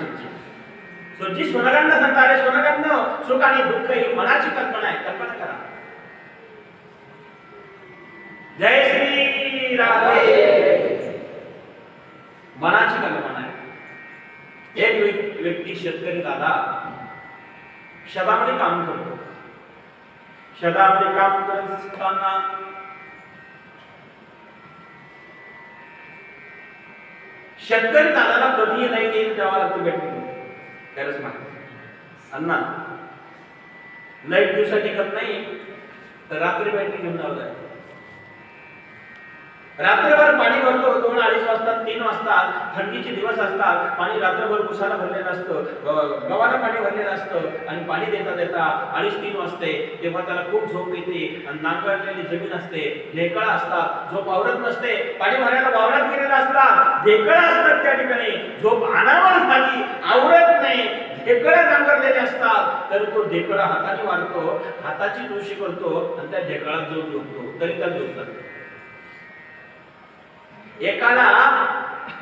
सुखजी सोनगांना सांगता, अरे सोनगांना, सुख आणि दुःख ही मनाची कल्पना आहे. कल्पना करा. जय श्री राधे. मनाची कल्पना आहे. एक व्यक्ती शेतकरी दादा शेतामध्ये काम करतो. शेतामध्ये काम करत असताना शेतकरी दादाला कधी लाईट येईल तेव्हा लागतो बॅटरी. त्यालाच माहिती अण्णा लाईट दिवसा टिकत नाही, तर रात्री बॅटरी घेऊन जावं लागेल. रात्रभर पाणी भरतो, 2-2:30 वाजता, 3 वाजता, थंडीचे दिवस असतात, पाणी रात्रभर उसाला भरलेलं असतं, गव्हाला पाणी भरलेलं असतं आणि पाणी देता देता 2:30-3 वाजते, तेव्हा त्याला खूप झोप येते आणि नांगरलेली जमीन असते, ढेकळं असतात, झोप आवरत नसते, पाणी भरायला वावरात गेलेलं असतात, ढेकळं असतात त्या ठिकाणी, झोप आणावर झाली, आवरत नाही, ढेकळं नांगरलेले असतात, तर तो ढेकळा हाताने मारतो, हाताची जोशी करतो आणि त्या ढेकळात झोपतो, तरी त्याला झोप लागते. एकाला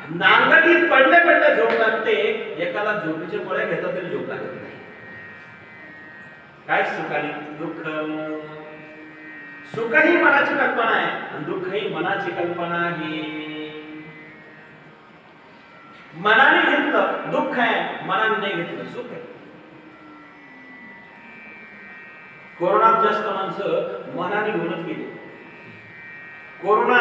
नांगरीत पडले पडले झोप लागते, एकाला झोपेचे गोळ्या घेतला तरी झोप लागत नाही. काय सुख आणि दुःख? सुख ही मनाची कल्पना आहे आणि दुःख ही मनाची कल्पना आहे. मनाने घेतलं दुःख आहे, मनाने नाही घेतलं सुख आहे. कोरोनात जास्त माणसं मनाने घेऊनच गेली. कोरोना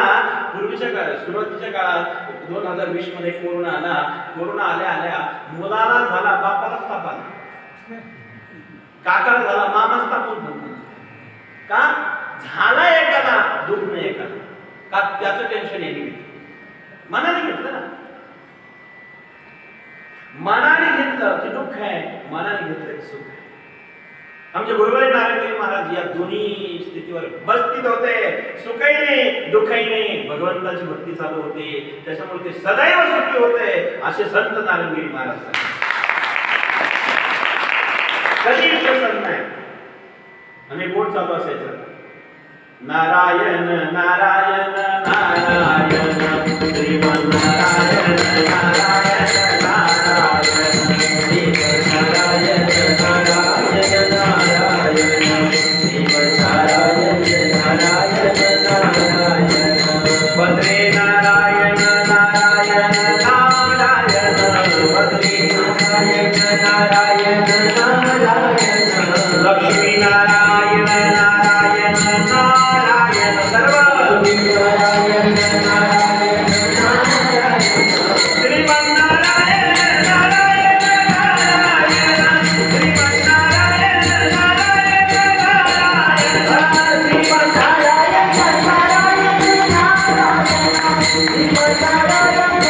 पूर्वीच्या काळात, सुरुवातीच्या काळात 2020 मध्ये कोरोना आला. कोरोना आल्या आल्या मुलाला झाला, बापालाच ताप आला, काकाला झाला, मामाच तापून झाला. का झाला एकाला, दुःख नाही एकाला, का त्याचं टेन्शन आहे नाही. मनाने घेतलं ना, मनाने घेतलं की दुःख आहे, मनाने घेतलं की सुख आहे. आमचे गुरुवारी नारायण महाराज या दोन्ही स्थितीवर बसतीत होते. सुखही नाही दुःखही नाही, भगवंताची भक्ती चालू होती, त्याच्यामुळे ते सदैव सुखी होते, असे संत नारायणगिरी महाराज. कधी प्रसन्न नाही आणि बोट चालू असायचं, नारायण नारायण नारायण श्रीमन नारायण नारायण नारायण श्रीमन नारायण नारायण नारायण श्रीमन नारायण नारायण नारायण भद्रे नारायण नारायण नारायण भद्रे नारायण नारायण नारायण लक्ष्मी नारायण नारायण नारायण सर्व नारायण नारायण नारायण श्रीमन नारायण नारायण नारायण श्रीमन नारायण नारायण नारायण श्रीमन नारायण नारायण नारायण श्रीमन नारायण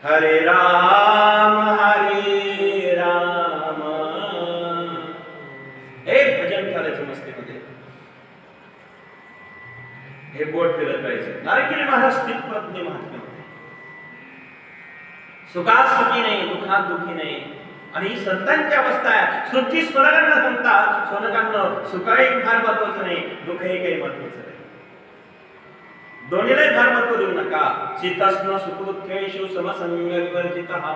हरे राम हे भजन करायचं. नारंगिरी महाराज स्थित प्रज्ञ महात्मे होते. सुखात सुखी नाही, दुःखात दुःखी नाही. आणि ही संतांची अवस्था आहे. सृष्टी स्वरांना सांगतात, सोनकांना सुखाही फार महत्वाचं नाही, दुःखही काही महत्वाचं नाही. दोन्हीलाही फार महत्व देऊ नका. शीतस्न सुखदुःखेषु समसंग विवर्जितः.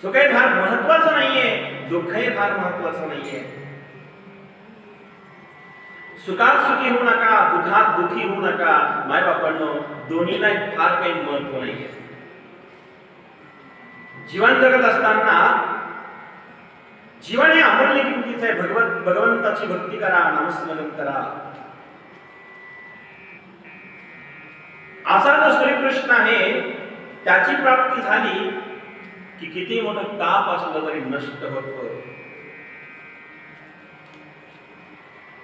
सुखही फार महत्वाचं नाहीये, दुःखही फार महत्वाचं नाहीये. सुखात सुखी होऊ नका, दुःखात दुःखी होऊ नका. माय बापांनो, दोन्हीला फार काही महत्व नाहीये. जीवन जगत असताना जीवन हे अमूल्य किमतीचं आहे. भगवंताची भक्ती करा, नामस्मरण करा. असा जो श्रीकृष्ण आहे त्याची प्राप्ती झाली की किती मोठं ताप असलं तरी नष्ट होतो.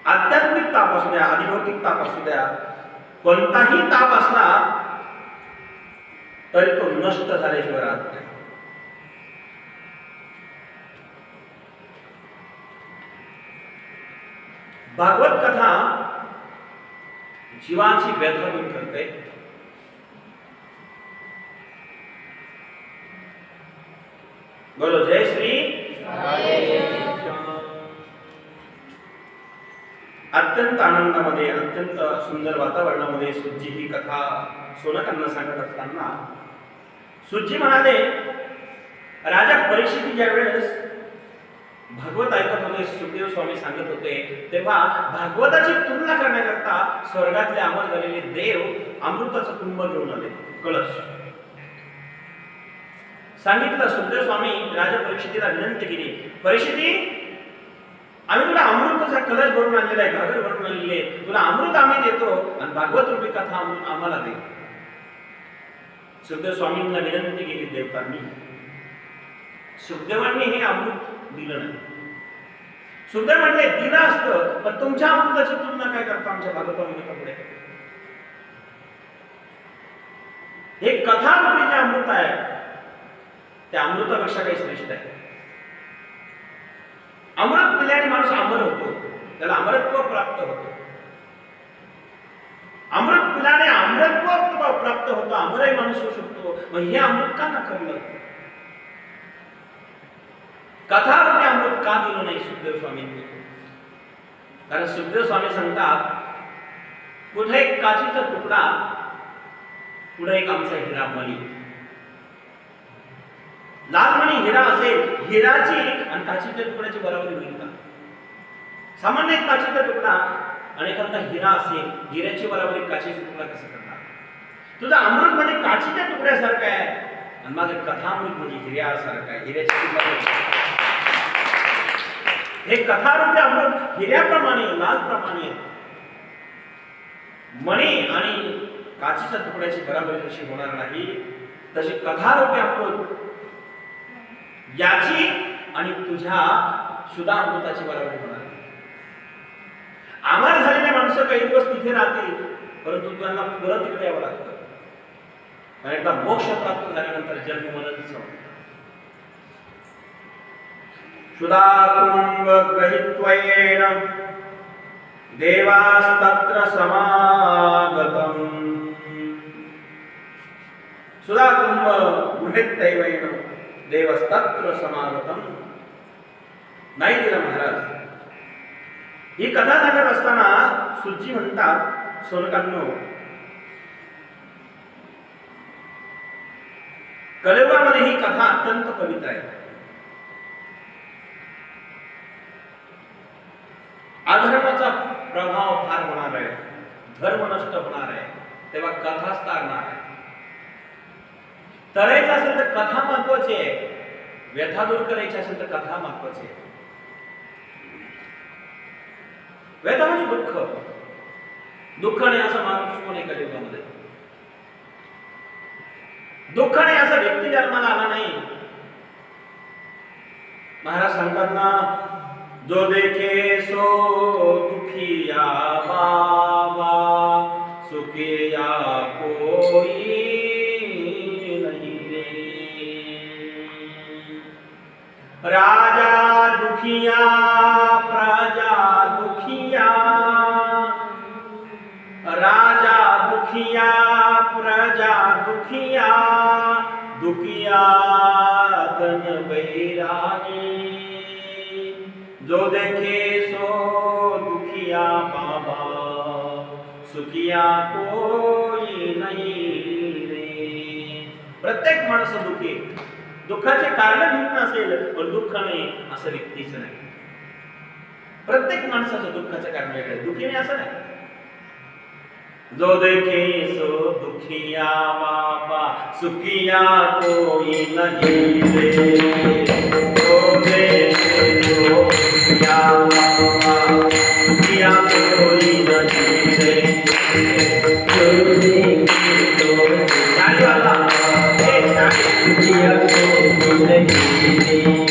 आध्यात्मिक ताप असू द्या, आधिभौतिक ताप असू द्या, कोणताही ताप असला तरी तो नष्ट झाल्याशिवाय राहत नाही. भागवत कथा जीवाची व्यथा दूर करते. बोलो जय श्री. अत्यंत आनंदामध्ये, अत्यंत सुंदर वातावरणामध्ये सुजी ही कथा सोनकांना सांगत असताना सुजी म्हणाले, राजा परीक्षित ज्या वेळेस भागवत ऐकत होते, सुखदेव स्वामी सांगत होते, तेव्हा भागवताची तुलना करण्याकरता स्वर्गातले अमर झालेले देव अमृताचं कुंभ घेऊन आले, कळश. सांगितलं सुखदेव स्वामी राजा परीक्षितीला विनंती केली, परीक्षिती, आम्ही तुला अमृताचा कलश भरून आणलेला आहे, घागर भरून आणलेले, तुला अमृत आम्ही देतो आणि भागवत रूपी कथा अमृत आम्हाला दे. सुखदेव स्वामींना विनंती केली देवतांनी. सुखदेवांनी हे अमृत दिलं नाही. सुखदेव म्हटले दिलं असतं, पण तुमच्या अमृताची तुलना काय करता आमच्या भागवतामध्ये? हे कथा रूपी जे अमृत आहे त्या अमृतापेक्षा काही श्रेष्ठ आहे. अमृत पिल्याने माणूस अमर होतो, त्याला अमरत्व प्राप्त होतो. अमृत पिल्याने अमरत्व प्राप्त होतो, अमरही माणूस होऊ शकतो. मग हे अमृत का नाकारलं? कथा रूपी अमृत का दिलं नाही सुखदेव स्वामींनी? कारण सुखदेव स्वामी सांगतात, कुठे एक काचीचा तुकडा, पुढे एक आमचा हिरा मणी. लाल मणी हिरा असेल, हिराची आणि काचीच्या तुकड्याची बरोबरी होईल का? सामान्य काचीचा तुकडा आणि एखादा हिरा असेल, हिऱ्याची बरोबरी काचीचा तुकडा कसं करणार? तुझा अमृत म्हणजे काचीच्या तुकड्यासारखं आहे आणि माझं कथामृत म्हणजे हिऱ्यासारखं आहे, हिऱ्याची तुकडा. हे कथारूपी अमृत हिऱ्याप्रमाणे, लालप्रमाणे, मणी आणि काचीच्या तुकड्याची बरोबरी जशी होणार नाही, तशी कथारूपी अमृत याची आणि तुझ्या सुधा अमृताची बरोबरी होणार नाही. अमर झालेले माणसं काही दिवस तिथे राहतील, परंतु त्यांना परत तिकडे यावं लागतं. आणि एकदा मोक्ष प्राप्त झाल्यानंतर जन्म मरणच संपतं. सुधाकुंभ ग्रहीत्वयेन देवास्तत्र समागतम्. सुधाकुंभ गृहीत्वयेन देवस्तत्र समागतम्. नाही दिला महाराज. ही कथा सांगत असताना सुजी म्हणतात, सोनकांनो, कलियुगामध्ये ही कथा अत्यंत पवित्र आहे. अधर्माचा प्रभाव फार होणार आहे, धर्म नष्ट होणार आहे, तेव्हा कथा स्थारणार आहे. तरायचं असेल तर कथा महत्वाची आहे, व्यथा दूर करायची असेल तर कथा महत्वाची आहे. व्यथा म्हणजे दुःख. दुःख नाही असा माणूस कोण आहे कलियुगामध्ये? दुःख नाही असा व्यक्ती जन्माला आला नाही. महाराज सांगतात ना, जो देखे सो दुखिया बाबा, सुखिया कोई नहीं रे. राजा दुखिया प्रजा दुखिया, राजा दुखिया दुखिया तन बैरागी, जो देखे सो दुखिया बाबा, सुखिया कोई नहीं रे. प्रत्येक माणूस दुःखी आहे. दुःखाचे कारण भिन्न असेल पण दुःख नाही असं व्यक्तीच नाही. प्रत्येक माणसाचं दुःखाचं कारण वेगळं आहे. दुःखी नाही असं नाही. जो देखे सो दुखिया बाबा, सुखिया कोई नहीं रे. जो देखे सो दुखिया बाबा, सुखिया कोई नहीं रे. जो देखे सो ताली वाला सुखिया कोई नहीं रे.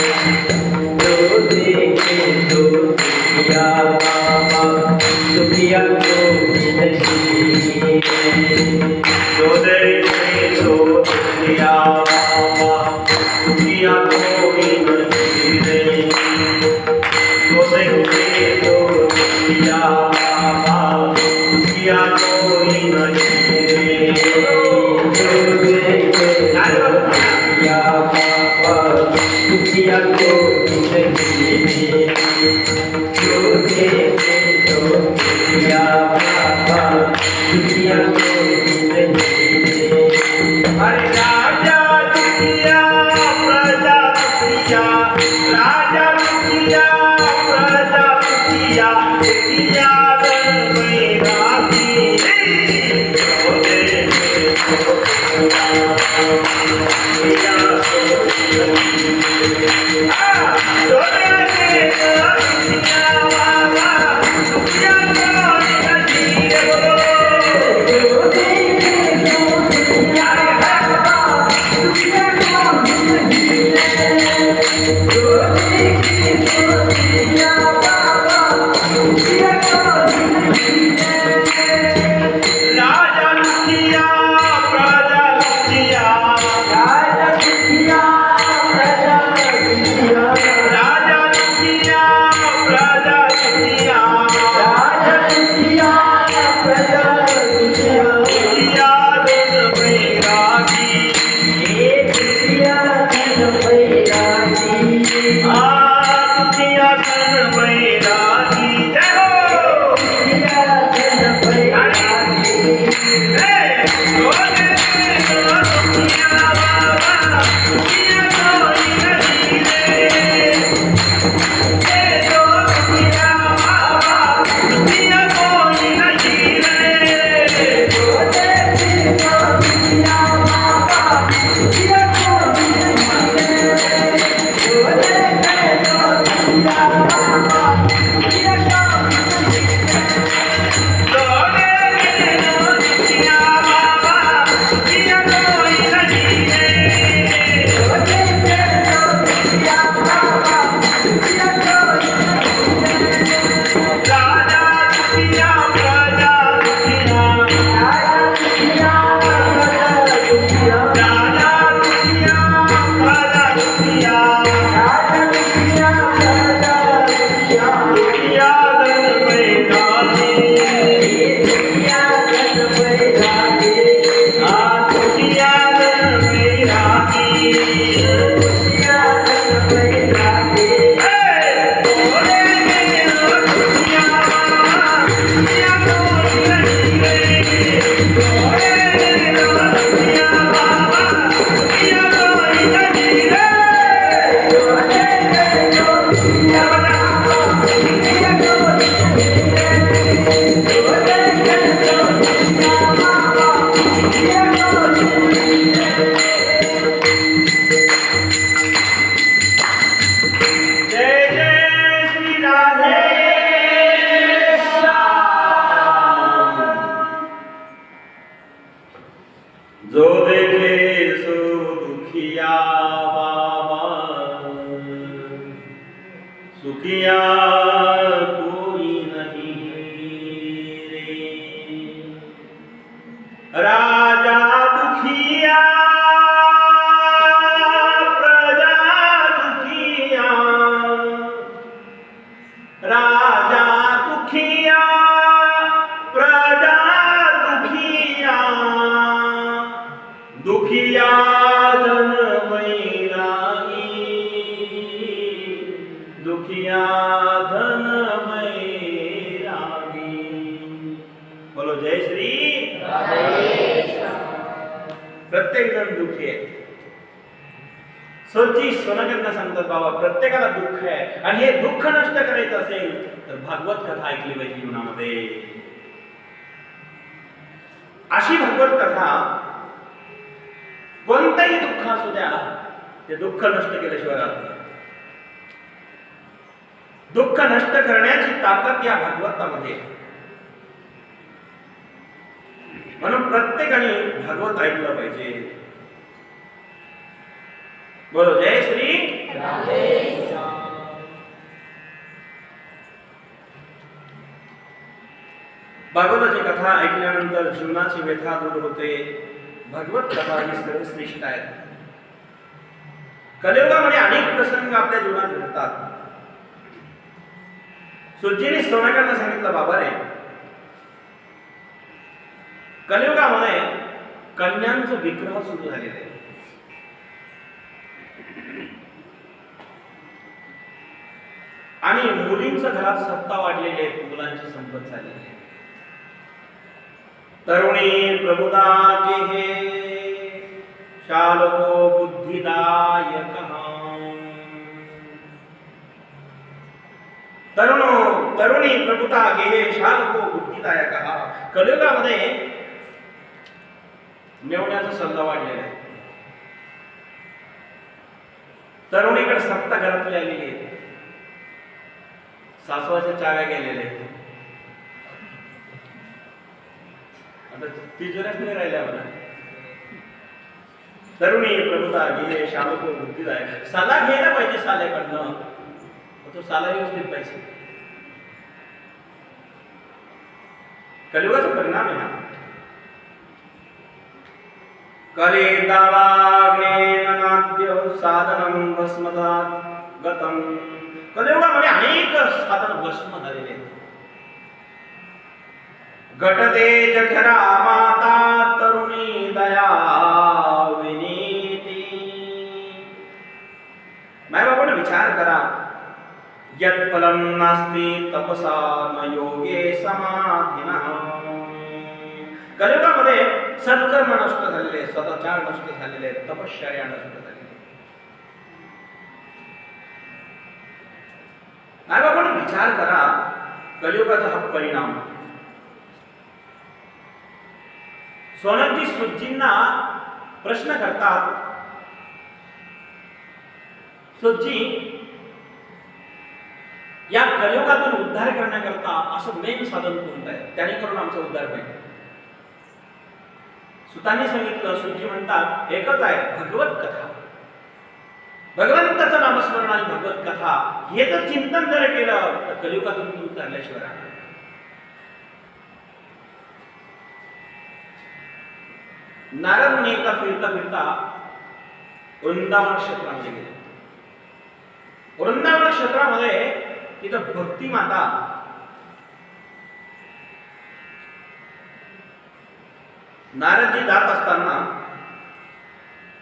जो देखे सो दुखिया बाबा, सुखिया कोई नहीं. जो देखे सो दुखिया बाबा, सुखिया कोई नहीं रे. जो देखे सो दुखिया बाबा, सुखिया कोई नहीं रे. जो देखे दुखिया बाबा, सुखिया कोई नहीं रे. जो देखे दुखिया बाबा, सुखिया कोई नहीं रे. अरे राजा दुखिया धन मैरागी, दुखिया धन मैरागी। बोलो जय श्री प्रत्येक जण दुःखी आहे. सोची सोनाकरना सांगतात बाबा प्रत्येकाला दुःख आहे आणि हे दुःख नष्ट करायचं असेल तर भागवत कथा ऐकली पाहिजे जीवनामध्ये. अशी भगवत कथा कोणतंही दुःख असू द्या ते दुःख नष्ट केल्याशिवाय राहत नाही. दुःख नष्ट करण्याची ताकद या भागवतामध्ये. म्हणून प्रत्येकाने भागवत ऐकलं पाहिजे. बोलो जय श्री भागवताची कथा ऐकल्यानंतर जीवनाची व्यथा दूर होते. भागवत कथा ही सर्वश्रेष्ठ आहे. कलियुगामध्ये अनेक प्रसंग आपल्या जीवनात घडतात. सुजीने सोनाकरना सांगितलं बाबा रे कलियुगामध्ये कन्यांचं विग्रह सुरू झालेले आहे. आणि मुलींच्या घरात सत्ता वाढलेली आहे, मुलांची संपत झालेली आहे. तरुणी प्रबुदा गेहे शालको बुद्धिदायक. तरुणी प्रबुदा गेहे शालको बुद्धिदायक. कलियुगामध्ये मेवण्याचा सल्ला वाढलेला आहे. तरुणीकडे सत्ता घरातली आलेली आहे. सासवाच्या चाव्या गेलेल्या आहेत. आता तिजोऱ्याच नाही राहिल्या मला. तरुणी प्रभुता गेले शालको बुद्धिदायक. साला घ्यायला पाहिजे साल्याकडनं, तो साला व्यवस्थित पाहिजे. कलियुगाचा परिणाम आहे हा. करे दावाग्नेन नाद्य साधनं भस्मदात् गतं. कलियुगामध्ये अनेक साधन भस्म झालेले आहेत. घटते जठरा माता तरुणी दया विनीती. माय बापाने विचार करा. यत् फलं नास्ति तपसा न योगे समाधिनः. कलियुगामध्ये सत्कर्म नष्ट झालेले, सदाचार नष्ट झालेले, तपश्चर्या नष्ट झालेली. आपण विचार करा कलियुगाचा हा परिणाम. सोनकजी सुजींना प्रश्न करतात, सुजी या कलियुगातून उद्धार करण्याकरता असं मेन साधन कोणतं आहे, त्याने करून आमचा उद्धार पाहिजे. सुतांनी सांगितलं. सुजी म्हणतात एकच आहे, भगवत कथा. भगवंताचं नामस्मरण आणि भगवत कथा हे जर चिंतन जर केलं तर कलियुगातून तू उतरल्याशिवाय. नारद मुनी एकदा फिरता फिरता वृंदावन क्षेत्रामध्ये गेले. वृंदावन क्षेत्रामध्ये तिथं भक्ती माता नारदजी जात असताना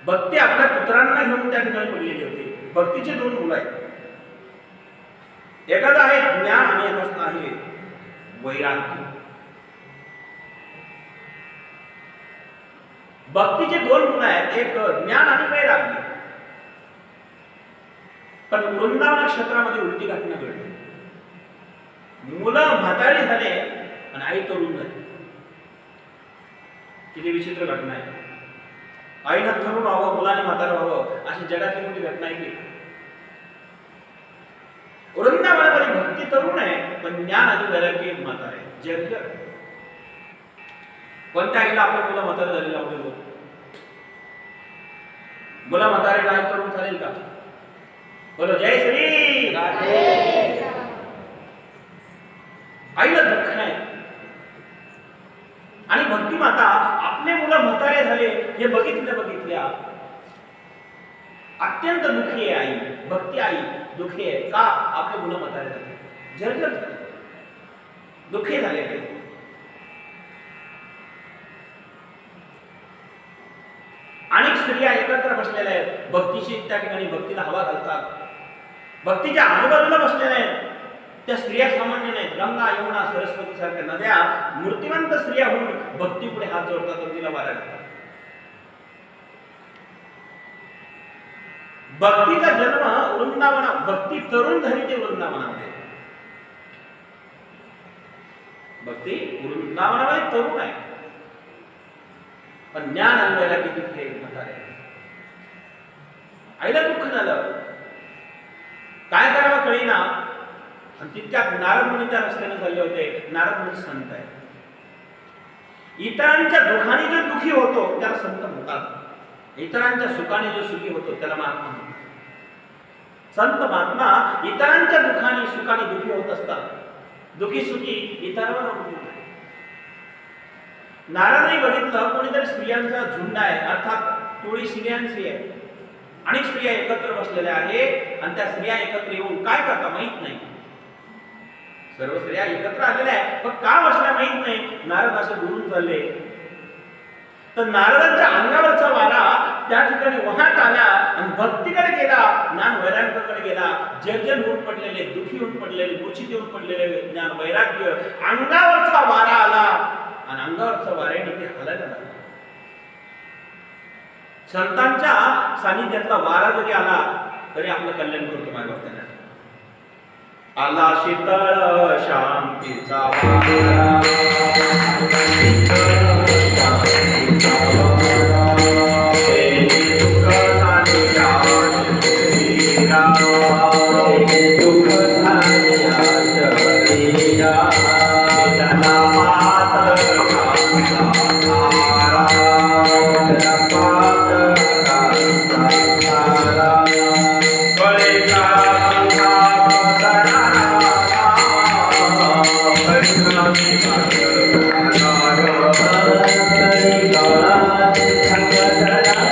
भक्ती आपल्या पुत्रांना घेऊन त्या ठिकाणी पडलेली होती. भक्तीचे दोन मुलं आहेत. एखादा आहे ज्ञान आणि एखादा आहे वैराग्य. भक्तीचे दोन मुलं आहेत, एक ज्ञान आणि वैराग्य. पण वृंदावन क्षेत्रामध्ये उलटी घटना घडली. मुलं म्हातारी झाले आणि आई तरुण झाली. किती विचित्र घटना आहे. आईनं तरुण व्हावं, मुलाने म्हातारं व्हावं, अशी जगातली मोठी घटना आहे की. वृंदावनामध्ये भक्ती तरुण आहे पण ज्ञान आणि वैराग्य म्हातार आहे. जर्जर. कोणत्या आईला आपल्या मुलं म्हातारे झालेलं आवडेल? मुलं म्हातारे नाही तरुण चालेल का? बोलो जय श्री. आईला दुःख आहे आणि भक्ती माता आपले मुलं म्हातारे झाले हे बघितल्या अत्यंत दुःखी आहे. आई भक्ती आई दुःखी आहे का? आपले मुलं म्हातारे झाले, जर्जर झाले, दुःखी झाले. अनेक स्त्रिया एकत्र बसलेल्या आहेत, भक्तीशी त्या ठिकाणी भक्तीला हवा घालतात, भक्तीच्या आजूबाजूला बसलेल्या आहेत. त्या स्त्रिया सामान्य नाहीत. गंगा यमुना सरस्वती सारख्या नद्या मूर्तिवंत स्त्रिया होऊन भक्तीपुढे हात जोडतात आणि तिला वारा घालतात. भक्तीचा जन्म वृंदावना, भक्ती तरुण धरी ते वृंदावनामध्ये. भक्ती वृंदावनामध्ये तरुण आहे, पण ज्ञान आणलेला की तिथे म्हातारे. आईला दुःख झालं, काय करावं कळीना. आणि तितक्यात नारद मुनी त्या रस्त्याने चालले होते. नारद मुनी संत आहे, इतरांच्या दुःखाने जो दुःखी होतो त्याला संत म्हणतात, इतरांच्या सुखाने जो सुखी होतो त्याला महात्मा म्हणतात. संत महात्मा इतरांच्या दुःखाने सुखाने दुःखी होत असतात, दुःखी सुखी इतरांवर अवलंबून आहे. नारदने बघितलं कोणीतरी स्त्रियांचा झुंड आहे, अर्थात टोळी स्त्रियांची आहे. अनेक स्त्रिया एकत्र बसलेल्या आहे आणि त्या स्त्रिया एकत्र येऊन काय करता माहित नाही. सर्व स्त्रिया एकत्र आलेल्या आहेत, पण का बसल्या माहित नाही. नारद असं बोलून चालले तर नारदांच्या अंगावरचा वारा त्या ठिकाणी वाहत आला आणि भक्तीकडे गेला, ज्ञान वैराग्याकडे गेला. जर्जर होऊन पडलेले, दुखी होऊन पडलेले, मूर्छित येऊन पडलेले ज्ञान वैराग्य, अंगावरचा वारा आला आणि अंगावरचा वाऱ्याने ते हलायला लागला. संतांच्या सानिध्यातला वारा जरी आला तरी आपलं कल्याण करतो. माझ्या भक्तांना आला शीतळ शांतीचा वारा,